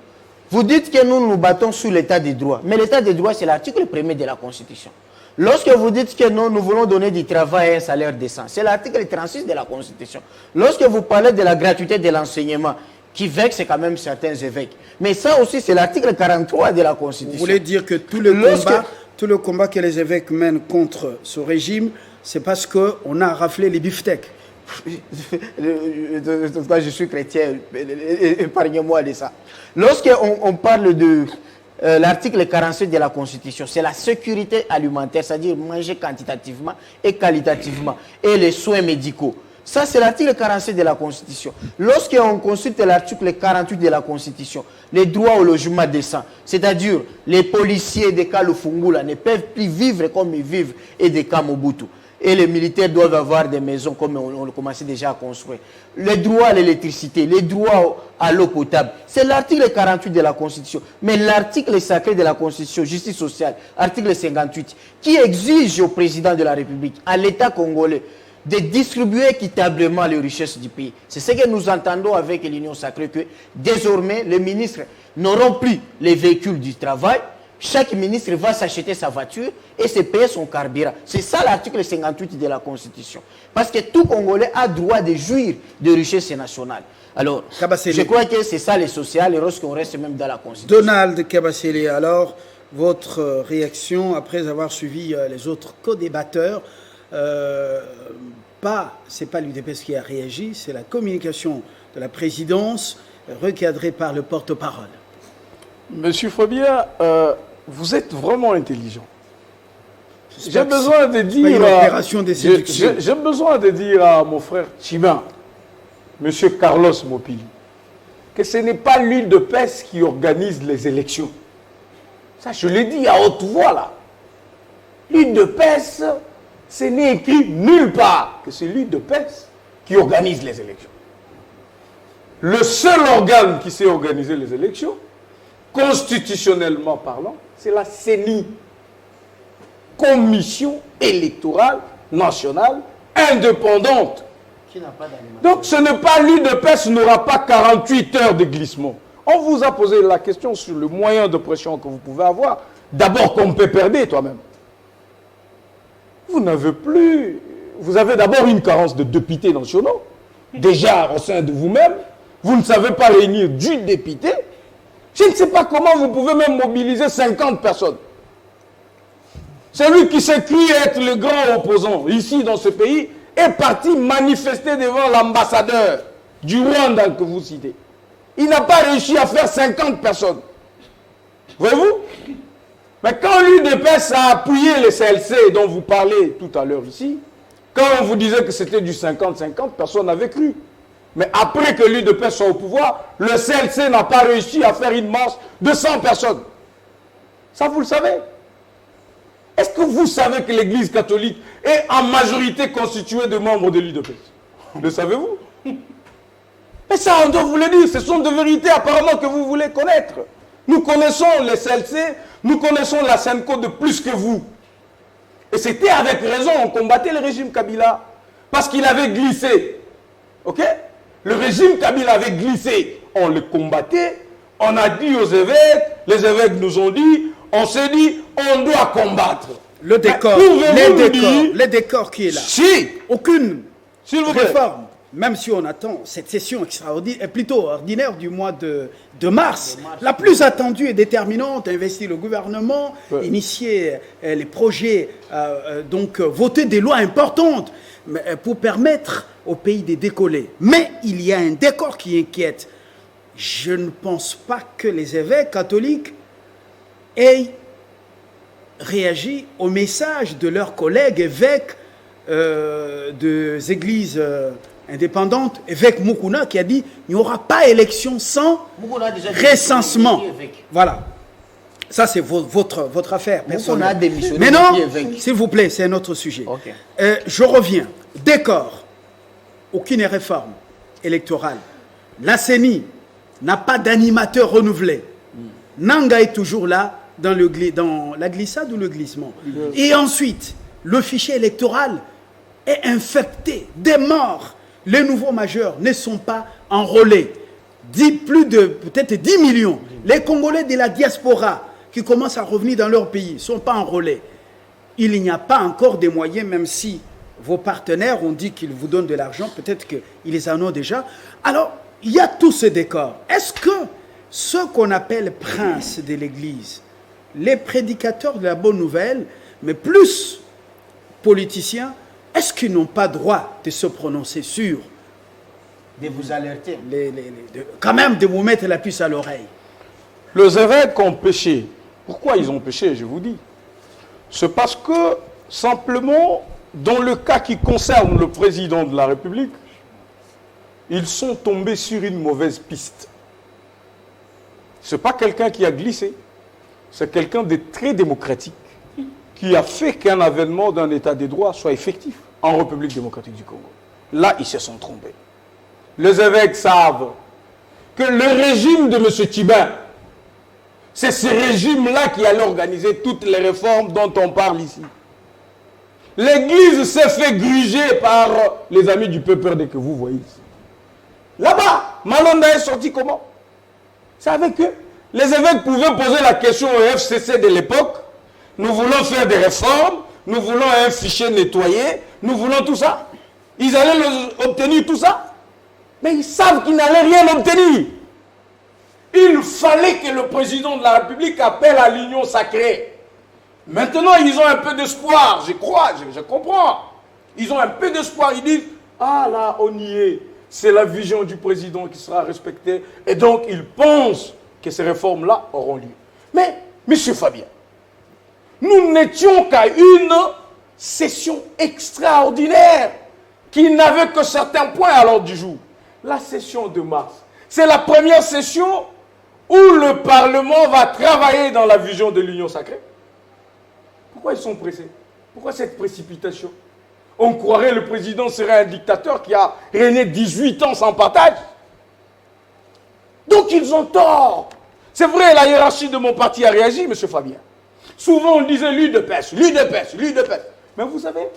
Vous dites que nous nous battons sur l'état des droits. Mais l'état des droits, c'est l'article 1er de la Constitution. Lorsque vous dites que non, nous voulons donner du travail et un salaire décent, c'est l'article 36 de la Constitution. Lorsque vous parlez de la gratuité de l'enseignement, qui vexe quand même certains évêques. Mais ça aussi, c'est l'article 43 de la Constitution. Vous voulez dire que tout le combat que les évêques mènent contre ce régime, c'est parce qu'on a raflé les beefsteaks? Je suis chrétien, épargnez-moi de ça. Lorsqu'on parle de l'article 47 de la Constitution, c'est la sécurité alimentaire, c'est-à-dire manger quantitativement et qualitativement, et les soins médicaux. Ça, c'est l'article 47 de la Constitution. Lorsqu'on consulte l'article 48 de la Constitution, les droits au logement décent, c'est-à-dire les policiers des cas Lufungula ne peuvent plus vivre comme ils vivent et des cas Mobutu. et les militaires doivent avoir des maisons comme on le commençait déjà à construire. Les droits à l'électricité, les droits à l'eau potable, c'est l'article 48 de la Constitution. Mais l'article sacré de la Constitution, justice sociale, article 58, qui exige au président de la République, à l'État congolais, de distribuer équitablement les richesses du pays. C'est ce que nous entendons avec l'Union sacrée, que désormais, les ministres n'auront plus les véhicules du travail. Chaque ministre va s'acheter sa voiture et se payer son carburant. C'est ça l'article 58 de la Constitution. Parce que tout Congolais a droit de jouir de richesses nationales. Alors, je crois que c'est ça les social, lorsqu'on reste même dans la Constitution. Donald Kabasele, alors, votre réaction après avoir suivi les autres co-débatteurs, c'est pas l'UDPS qui a réagi, c'est la communication de la présidence recadrée par le porte-parole. Monsieur Fabien, vous êtes vraiment intelligent. J'ai besoin de dire j'ai besoin de dire à mon frère Chibin, Monsieur Carlos Mopili, que ce n'est pas l'UDPS qui organise les élections. Ça, je l'ai dit à haute voix là. L'UDPS, ce n'est écrit nulle part que c'est l'UDPS qui organise les élections. Le seul organe qui sait organiser les élections, constitutionnellement parlant, c'est la CENI, Commission électorale nationale indépendante. Donc ce n'est pas l'UDPS n'aura pas 48 heures de glissement. On vous a posé la question sur le moyen de pression que vous pouvez avoir. D'abord qu'on peut perdre toi-même. Vous n'avez plus... Vous avez d'abord une carence de députés nationaux. Déjà au sein de vous-même. Vous ne savez pas réunir 10 députés. Je ne sais pas comment vous pouvez même mobiliser 50 personnes. Celui qui s'est cru être le grand opposant ici dans ce pays est parti manifester devant l'ambassadeur du Rwanda que vous citez. Il n'a pas réussi à faire 50 personnes. Voyez-vous? Mais quand l'UDPS a appuyé les CLC dont vous parlez tout à l'heure ici, quand on vous disait que c'était du 50-50, personne n'avait cru. Mais après que l'UDPS soit au pouvoir, le CLC n'a pas réussi à faire une marche de 100 personnes. Ça, vous le savez. Est-ce que vous savez que l'Église catholique est en majorité constituée de membres de l'UDPS? Le savez-vous? Mais ça, on doit vous le dire. Ce sont des vérités apparemment que vous voulez connaître. Nous connaissons les CLC, nous connaissons la SENCO de plus que vous. Et c'était avec raison, on combattait le régime Kabila. Parce qu'il avait glissé. Ok? Le régime Kabila avait glissé. On le combattait. On a dit aux évêques, les évêques nous ont dit, on s'est dit, on doit combattre. Le décor, le décor qui est là. Si. Aucune Réforme. Même si on attend cette session extraordinaire, plutôt ordinaire du mois de mars, la plus attendue et déterminante, investir le gouvernement, initier les projets, donc voter des lois importantes pour permettre au pays de décoller. Mais il y a un décor qui inquiète. Je ne pense pas que les évêques catholiques aient réagi au message de leurs collègues évêques des églises indépendante, évêque Mukuna, qui a dit il n'y aura pas élection sans recensement. Voilà. Ça, c'est votre affaire personnelle. Mais non, s'il vous plaît, c'est un autre sujet. Okay. Je reviens. Décor. Aucune réforme électorale. La CENI n'a pas d'animateur renouvelé. Nanga est toujours là dans la glissade ou le glissement. Et ensuite, le fichier électoral est infecté, des morts. Les nouveaux majeurs ne sont pas enrôlés. Plus de peut-être 10 millions. Les Congolais de la diaspora qui commencent à revenir dans leur pays ne sont pas enrôlés. Il n'y a pas encore des moyens, même si vos partenaires ont dit qu'ils vous donnent de l'argent, peut-être qu'ils les en ont déjà. Alors, il y a tout ce décor. Est-ce que ceux qu'on appelle princes de l'Église, les prédicateurs de la bonne nouvelle, mais plus politiciens, est-ce qu'ils n'ont pas droit de se prononcer sur, de vous alerter, quand même de vous mettre la puce à l'oreille? Les évêques ont péché. Pourquoi ils ont péché, je vous dis? C'est parce que, simplement, dans le cas qui concerne le président de la République, ils sont tombés sur une mauvaise piste. Ce n'est pas quelqu'un qui a glissé. C'est quelqu'un de très démocratique, qui a fait qu'un avènement d'un état de droit soit effectif en République démocratique du Congo. Là, ils se sont trompés. Les évêques savent que le régime de M. Tchibin, c'est ce régime-là qui allait organiser toutes les réformes dont on parle ici. L'Église s'est fait gruger par les amis du PPRD que vous voyez ici. Là-bas, Malonda est sorti comment? C'est avec eux. Les évêques pouvaient poser la question au FCC de l'époque. Nous voulons faire des réformes, nous voulons un fichier nettoyé, nous voulons tout ça. Ils allaient obtenir tout ça. Mais ils savent qu'ils n'allaient rien obtenir. Il fallait que le président de la République appelle à l'union sacrée. Maintenant, ils ont un peu d'espoir, je crois, je comprends. Ils ont un peu d'espoir, ils disent, ah là, on y est. C'est la vision du président qui sera respectée. Et donc, ils pensent que ces réformes-là auront lieu. Mais, M. Fabien, nous n'étions qu'à une session extraordinaire qui n'avait que certains points à l'ordre du jour. La session de mars. C'est la première session où le Parlement va travailler dans la vision de l'union sacrée. Pourquoi ils sont pressés? Pourquoi cette précipitation? On croirait que le président serait un dictateur qui a régné 18 ans sans partage. Donc ils ont tort. C'est vrai, la hiérarchie de mon parti a réagi, M. Fabien. Souvent on disait l'UDPS, l'UDPS, l'UDPS. Mais vous savez,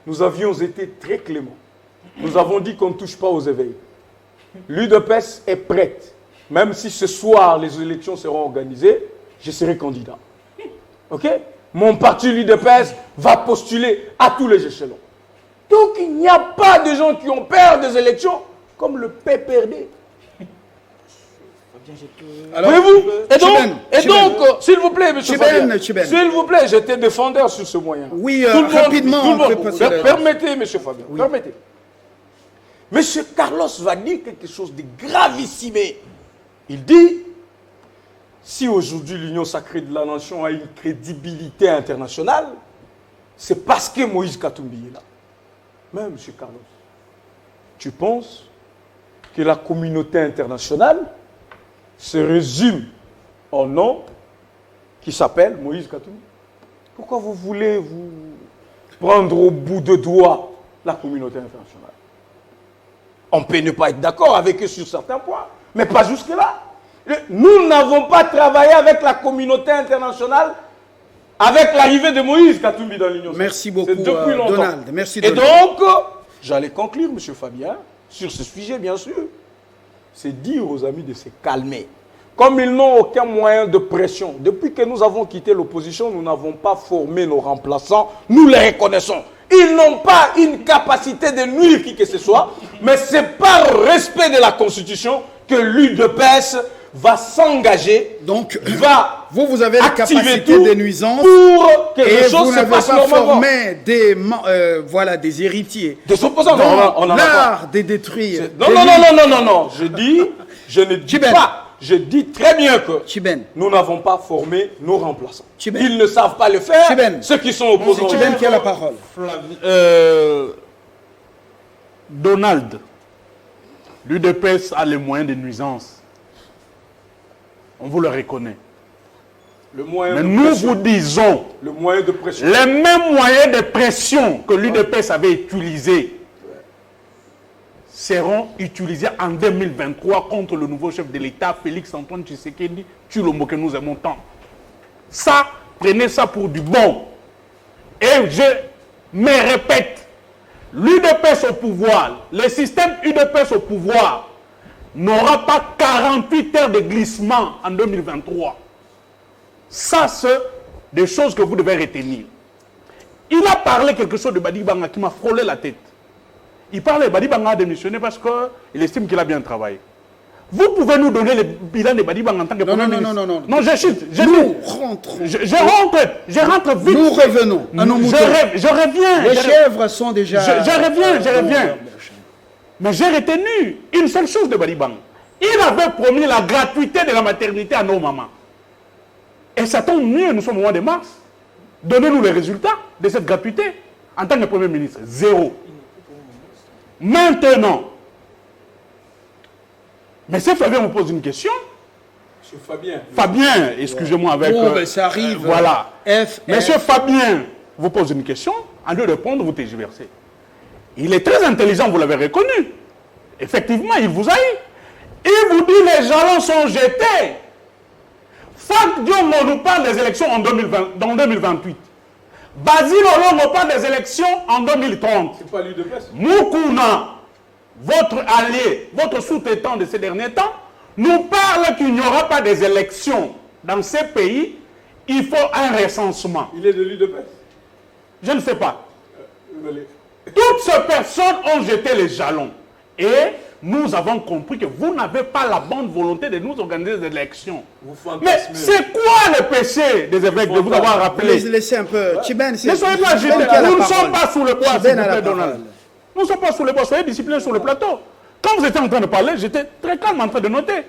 nous avions été très cléments. Nous avons dit qu'on ne touche pas aux éveils. L'UDPS est prête. Même si ce soir les élections seront organisées, je serai candidat. Ok? Mon parti, l'UDPS, va postuler à tous les échelons. Donc il n'y a pas de gens qui ont peur des élections comme le PPRD. Voyez-vous? Et donc, s'il vous plaît, M. Fabien, s'il vous plaît, j'étais défendeur sur ce moyen. Oui, rapidement. Permettez, M. Fabien, permettez. M. Carlos va dire quelque chose de gravissime. Il dit, si aujourd'hui l'Union sacrée de la nation a une crédibilité internationale, c'est parce que Moïse Katumbi est là. Mais M. Carlos, tu penses que la communauté internationale se résume en nom qui s'appelle Moïse Katumbi? Pourquoi vous voulez vous prendre au bout de doigts la communauté internationale? On peut ne pas être d'accord avec eux sur certains points, mais pas jusque-là. Nous n'avons pas travaillé avec la communauté internationale avec l'arrivée de Moïse Katumbi dans l'Union. Merci beaucoup, depuis longtemps. Donald. Merci, Et Donald. donc, j'allais conclure, M. Fabien, sur ce sujet, bien sûr. C'est dire aux amis de se calmer. Comme ils n'ont aucun moyen de pression, depuis que nous avons quitté l'opposition, nous n'avons pas formé nos remplaçants, nous les reconnaissons. Ils n'ont pas une capacité de nuire qui que ce soit, mais c'est par respect de la Constitution que l'UDPS va s'engager. Donc, va vous avez la capacité de nuisance pour que les et choses vous se n'avez passent pas normalement. formé des, voilà, des héritiers. Des opposants, Donc, on en a l'art de détruire. Non. Je ne dis Chiben. pas. Je dis très bien que Chiben. nous n'avons pas formé nos remplaçants. Chiben. Ils ne savent pas le faire. Chiben. Ceux qui sont opposants. C'est Chiben qui a la parole. Donald, l'UDPS a les moyens de nuisance. On vous le reconnaît. Le moyen Mais de nous pression. vous disons, Le moyen de pression. les mêmes moyens de pression que l'UDPS avait utilisés seront utilisés en 2023 contre le nouveau chef de l'État, Félix-Antoine Tshisekedi, Tshilombo, que nous aimons tant. Ça, prenez ça pour du bon. Et je me répète, l'UDPS au pouvoir, le système UDPS au pouvoir, n'aura pas 48 heures de glissement en 2023. Ça, c'est des choses que vous devez retenir. Il a parlé quelque chose de Badi Banga qui m'a frôlé la tête. Il parle de Badi Banga a démissionné parce qu'il estime qu'il a bien travaillé. Vous pouvez nous donner le bilan de Badi Banga en tant que Premier ministre? Non. Non, je chute. Nous rentrons. Je rentre vite. Nous revenons à nos moutons. Je reviens. Les chèvres sont déjà... Je reviens. Mais j'ai retenu une seule chose de Badi Banga. Il avait promis la gratuité de la maternité à nos mamans. Et ça tombe mieux, nous sommes au mois de mars. Donnez-nous les résultats de cette gratuité. En tant que Premier ministre, 0. Maintenant, mais si Fabien me pose une question, C'est Fabien. Fabien, excusez-moi avec... Bon, ben, ça arrive. Voilà. F. Monsieur Fabien vous pose une question, en lieu de répondre, vous tergiversez. Il est très intelligent, vous l'avez reconnu. Effectivement, il vous haït. Il vous dit les jalons sont jetés. Franck Diongo nous parle des élections en 2028. Basile Olongo parle des élections en 2030. C'est pas lui de presse. Moukouna, votre allié, votre sous-traitant de ces derniers temps, nous parle qu'il n'y aura pas des élections dans ces pays. Il faut un recensement. Il est de lui de presse. Je ne sais pas. Allez. Toutes ces personnes ont jeté les jalons. Et nous avons compris que vous n'avez pas la bonne volonté de nous organiser des élections. Vous Mais fantasmez. c'est quoi le péché des évêques de vous avoir rappelé? Laissez un peu. Chiben, Ne soyez pas agités. Nous ne sommes pas sous le poids, s'il vous plaît, Donald. Nous ne sommes pas sous le poids. Soyez disciplinés sur le plateau. Quand vous étiez en train de parler, j'étais très calme en train de noter.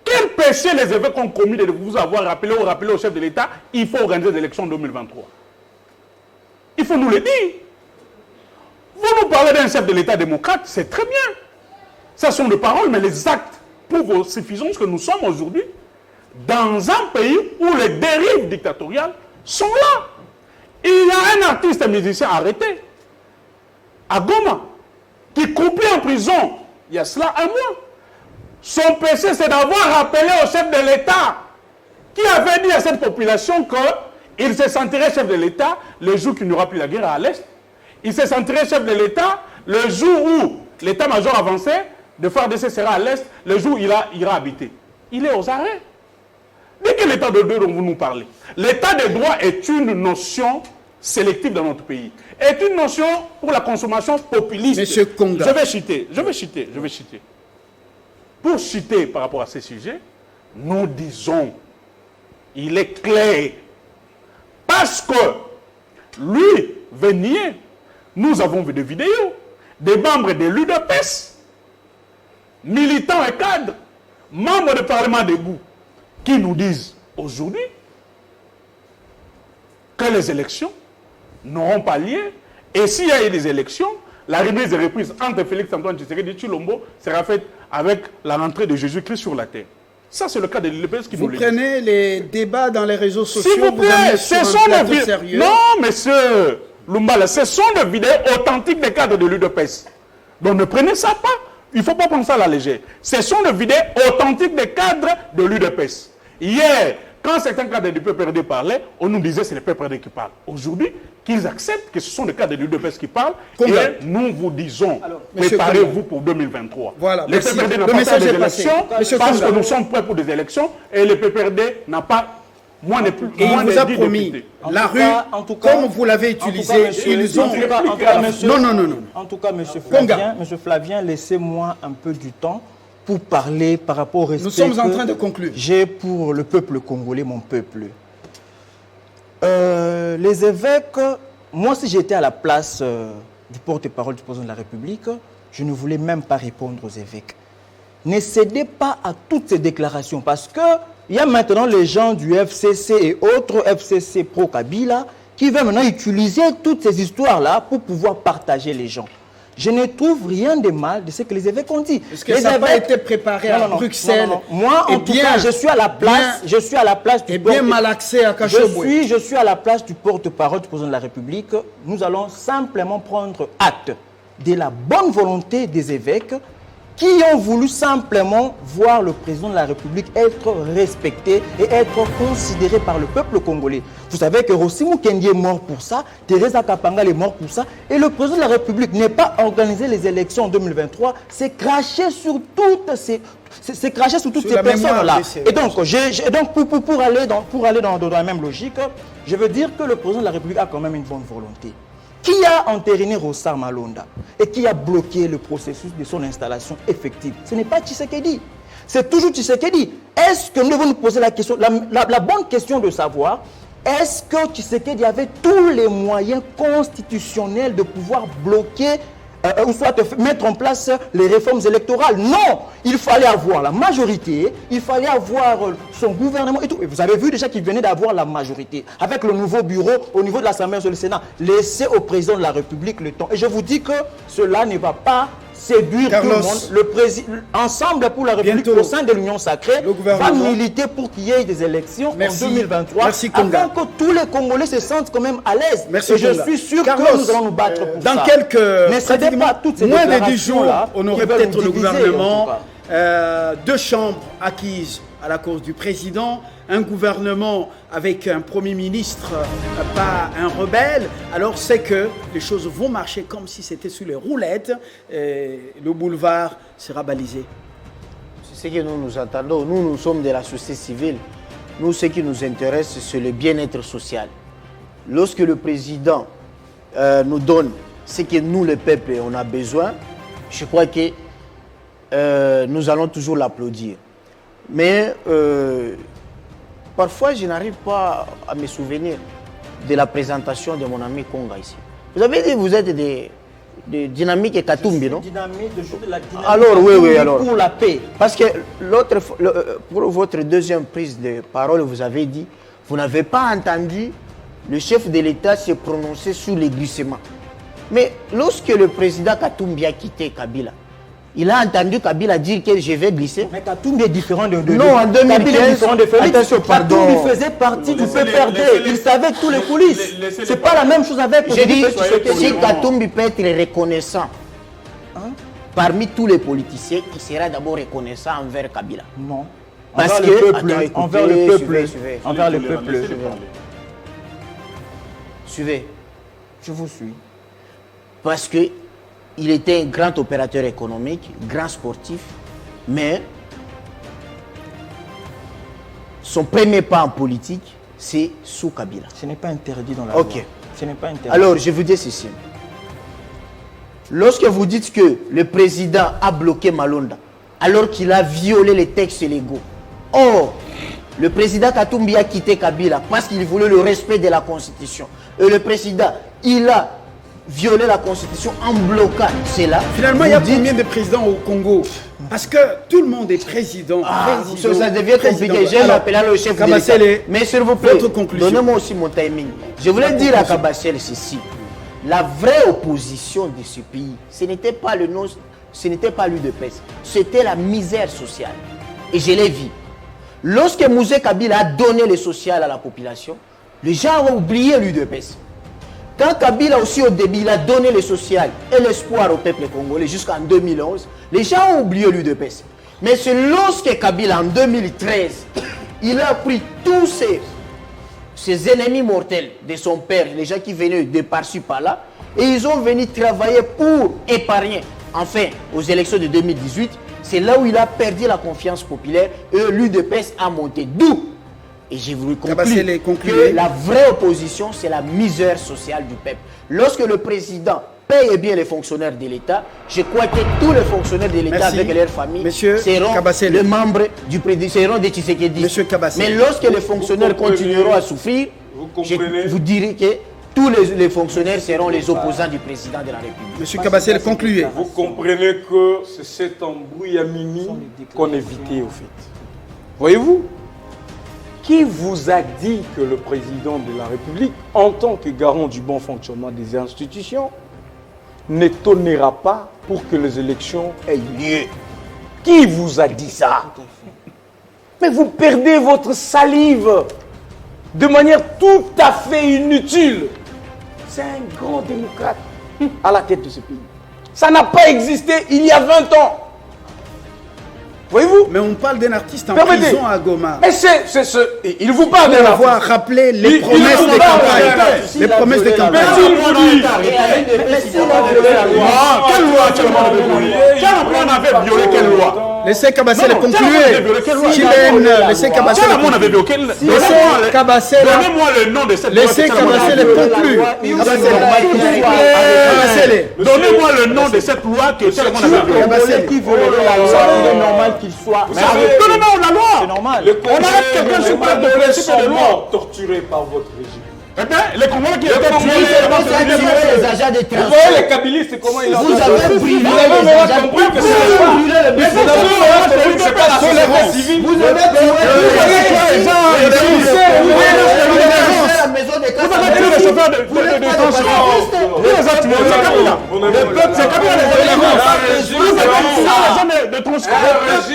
Quel péché les évêques ont commis de vous avoir rappelé ou rappelé au chef de l'État, il faut organiser des élections en 2023? Il faut nous le dire. Vous nous parlez d'un chef de l'État démocrate, c'est très bien. Ce sont des paroles, mais les actes prouvent aux suffisances que nous sommes aujourd'hui dans un pays où les dérives dictatoriales sont là. Il y a un artiste musicien arrêté à Goma qui croupit en prison il y a cela un mois. Son péché, c'est d'avoir rappelé au chef de l'État qui avait dit à cette population qu'il se sentirait chef de l'État le jour qu'il n'y aura plus la guerre à l'Est. Il se sentirait chef de l'État le jour où l'état-major avançait de FARDC sera à l'Est, le jour où il ira habiter. Il est aux arrêts. Dès que l'état de droit dont vous nous parlez, l'état de droit est une notion sélective dans notre pays. Est une notion pour la consommation populiste. Monsieur Konga. Je vais citer. Pour citer par rapport à ces sujets, nous disons, il est clair, parce que lui veut nier. Nous avons vu des vidéos, des membres de l'UDPS, militants et cadres, membres du Parlement debout, qui nous disent aujourd'hui que les élections n'auront pas lieu. Et s'il y a eu des élections, la remise et reprise entre Félix-Antoine Tshisekedi et Tshilombo sera faite avec la rentrée de Jésus-Christ sur la terre. Ça, c'est le cas de l'UDPS qui nous le dit. Vous prenez les débats dans les réseaux sociaux, s'il vous plaît, amenez ce sur sont un des plateau vidéos. sérieux. Non, monsieur Lumbala, ce sont des vidéos authentiques des cadres de l'UDPS. Donc ne prenez ça pas. Il ne faut pas prendre ça à la légère. Ce sont des vidéos authentiques des cadres de l'UDPS. Hier, quand certains cadres du PPRD parlaient, on nous disait que c'est le PPRD qui parle. Aujourd'hui, qu'ils acceptent que ce sont des cadres de l'UDPS qui parlent, Konga. et nous vous disons, Monsieur préparez-vous pour 2023. Voilà, Le merci. PPRD n'a Le pas fait message des est passé. élections Monsieur parce Konga. que nous sommes prêts pour des élections, et le PPRD n'a pas moins de plus. Et il moins vous de a 10 promis députés. la rue, en tout cas, comme vous l'avez utilisé, ils ont... Non. En tout cas, monsieur Konga. Flavien, laissez-moi un peu du temps pour parler par rapport au respect. Nous sommes en que train de conclure. J'ai pour le peuple congolais, mon peuple. Les évêques, moi si j'étais à la place du porte-parole du président de la République, je ne voulais même pas répondre aux évêques. Ne cédez pas à toutes ces déclarations parce que il y a maintenant les gens du FCC et autres FCC pro-Kabila qui veulent maintenant utiliser toutes ces histoires-là pour pouvoir partager les gens. Je ne trouve rien de mal de ce que les évêques ont dit. Est-ce que ça n'a pas été préparé à Bruxelles? Non. Moi, en tout cas, je suis à la place du et bien malaxé à Kachoboué. je suis à la place du porte-parole du président de la République. Nous allons simplement prendre acte de la bonne volonté des évêques qui ont voulu simplement voir le président de la République être respecté et être considéré par le peuple congolais. Vous savez que Rossi Mukendi est mort pour ça, Teresa Kapanga est mort pour ça, et le président de la République n'est pas organisé les élections en 2023, c'est craché sur toutes ces... C'est craché sur toutes ces personnes-là. Et donc, pour aller dans la même logique, je veux dire que le président de la République a quand même une bonne volonté. Qui a entériné Rossar Malonda et qui a bloqué le processus de son installation effective? Ce n'est pas Tshisekedi, c'est toujours Tshisekedi. Est-ce que nous devons nous poser la question, la bonne question de savoir, est-ce que Tshisekedi avait tous les moyens constitutionnels de pouvoir bloquer ou soit mettre en place les réformes électorales? Non, il fallait avoir la majorité, il fallait avoir son gouvernement et tout. Et vous avez vu déjà qu'il venait d'avoir la majorité. Avec le nouveau bureau au niveau de l'Assemblée et du Sénat, laissez au président de la République le temps. Et je vous dis que cela ne va pas séduire Carlos. tout le monde. Le président, ensemble pour la République Bientôt, au sein de l'Union sacrée, le va gouvernement. militer pour qu'il y ait des élections Merci. en 2023. Merci, Konga. afin que tous les Congolais se sentent quand même à l'aise. Merci, Et je Konga. suis sûr Carlos, que nous allons nous battre pour ça. Dans quelques Mais ce n'est pratiquement pas toutes ces moins de 10 déclarations-là jours, on qui aurait veulent peut-être nous le diviser, en gouvernement, tout cas. 2 chambres acquises à la cause du président, un gouvernement avec un premier ministre, pas un rebelle. Alors c'est que les choses vont marcher comme si c'était sur les roulettes. Le boulevard sera balisé. C'est ce que nous attendons. Nous sommes de la société civile. Nous, ce qui nous intéresse, c'est le bien-être social. Lorsque le président nous donne ce que nous, le peuple, on a besoin, je crois que nous allons toujours l'applaudir. Mais parfois, je n'arrive pas à me souvenir de la présentation de mon ami Konga ici. Vous avez dit que vous êtes des Dynamique et Katumbi, non? Dynamique, de la dynamique Alors, oui, alors. pour la paix. Parce que pour votre deuxième prise de parole, vous avez dit, vous n'avez pas entendu le chef de l'État se prononcer sur les glissements. Mais lorsque le président Katumbi a quitté Kabila, il a entendu Kabila dire que je vais glisser. Mais Katumbi est différent de Non, en 2015, Kabila est différent de Félix. attention, pardon. Katumbi faisait partie du PPRD. Il savait tous les coulisses. laissez-les C'est pas la même chose avec J'ai dit, Tshisekedi. si Katumbi peut être reconnaissant parmi tous les politiciens, il sera d'abord reconnaissant envers Kabila. Non. Parce Envers que, le peuple, attends, écoutez, envers le peuple, suivez. envers le peuple. Suivez. Je vous suis. Parce qu'il était un grand opérateur économique, grand sportif, mais son premier pas en politique, c'est sous Kabila. Ce n'est pas interdit dans la Ok. loi. Ce n'est pas interdit. Alors, je vous dis ceci. Lorsque vous dites que le président a bloqué Malonda, alors qu'il a violé les textes légaux, or, le président Katumbi a quitté Kabila parce qu'il voulait le respect de la Constitution. Et le président, il a violé la Constitution en bloquant cela. Finalement, il y a Vous dites- combien de présidents au Congo? Parce que tout le monde est président. président, ça devient compliqué. président. J'ai Alors, appelé le chef de Kabasele, l'État. Mais s'il vous plaît, votre conclusion. donnez-moi aussi mon timing. Je voulais dire à Kabasele ceci. La vraie opposition de ce pays, ce n'était pas le nom, ce n'était pas l'UDPS, c'était la misère sociale. Et je l'ai vu. Lorsque Mouzé Kabila a donné le social à la population, les gens ont oublié l'UDPS. Quand Kabila aussi au début, il a donné le social et l'espoir au peuple congolais jusqu'en 2011, les gens ont oublié l'UDPS. Mais c'est lorsque Kabila en 2013, il a pris tous ses ennemis mortels de son père, les gens qui venaient de par-ci par-là, et ils ont venu travailler pour épargner, enfin, aux élections de 2018. C'est là où il a perdu la confiance populaire et l'UDPS a monté. D'où, et je vous Kabasele, conclure, concluez. que la vraie opposition, c'est la misère sociale du peuple. Lorsque le président paye bien les fonctionnaires de l'État, je crois que tous les fonctionnaires de l'État Merci. avec leurs familles Monsieur seront Kabasele. les membres du président, seront des Tshisekedi. Monsieur Kabasele. Mais lorsque les fonctionnaires comprenez- continueront à souffrir, vous je comprenez- vous dirai que tous les fonctionnaires seront les opposants du président de la République. Monsieur Kabasele, concluez. Vous comprenez que c'est cet embrouillamini qu'on évitait au fait. Voyez-vous, qui vous a dit que le président de la République, en tant que garant du bon fonctionnement des institutions, ne tolérera pas pour que les élections aient lieu? Qui vous a dit ça? Mais vous perdez votre salive de manière tout à fait inutile. C'est un grand démocrate à la tête de ce pays. Ça n'a pas existé il y a 20 ans. Voyez-vous? Mais on parle d'un artiste en Permettez. prison à Goma. Mais c'est ce... Il vous parle Pour d'un avoir artiste. rappelé les Il promesses vous de parle campagne. d'un artiste. Les promesses de Mais campagne. s'il vous dit... Quelle loi actuellement on avait violé? On avait violé quelle loi? Laissez Kabasele Non, concluer. Chilène, laissez Kabasele Quelle loi on avait conclure. violé? Laissez Kabasele. Donnez-moi le nom de cette loi. Laissez Quelle loi on avait Kabasele violé? conclure. Kabasele. Donnez-moi le nom de cette loi que telle loi on avait violé. Kabasele. Qui veut la loi, il est normal qu'il soit. Donnez-moi la C'est loi. normal. Les On arrête quelqu'un sur pas de principe de loi. sont torturés par votre régime. Eh bien, les Congolais qui étaient Congolais, tués, Les agents de Vous transport. voyez les kabylistes, comment ils ont... Vous avez brûlé Vous avez les vraiment agents. compris que Vous c'est avez pas... brûlé les Mais vous avez vraiment compris que c'est pas la société civile. Vous avez tué les gens. Vous avez tué les chauffeurs de transport. Vous les avez tués, c'est Kabila. On a Le peuple, c'est comme les éléments. Vous avez tué les gens de Trotskij.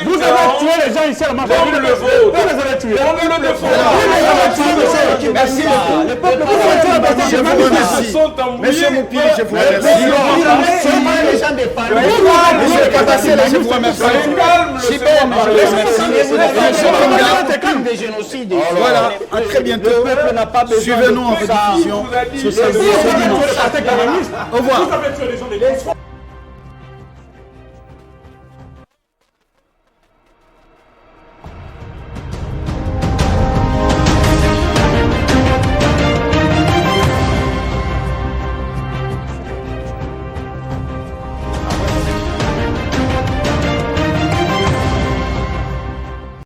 Vous avez tué les gens ici à la marche. Vous les avez tués. Merci beaucoup. Le peuple, vous avez tué la bataille. Je vous remercie. Monsieur Moupiri, je vous remercie. Les gens des parents. Monsieur Patassé, je vous remercie. Chibem, je vous remercie. Des génocides. Voilà, à très bientôt. Le peuple n'a pas besoin Suivez-nous en de tout ça. rediffusion. Vous avez tué les gens des Trotskij. Au revoir. Vous avez tué les gens des Trotskij.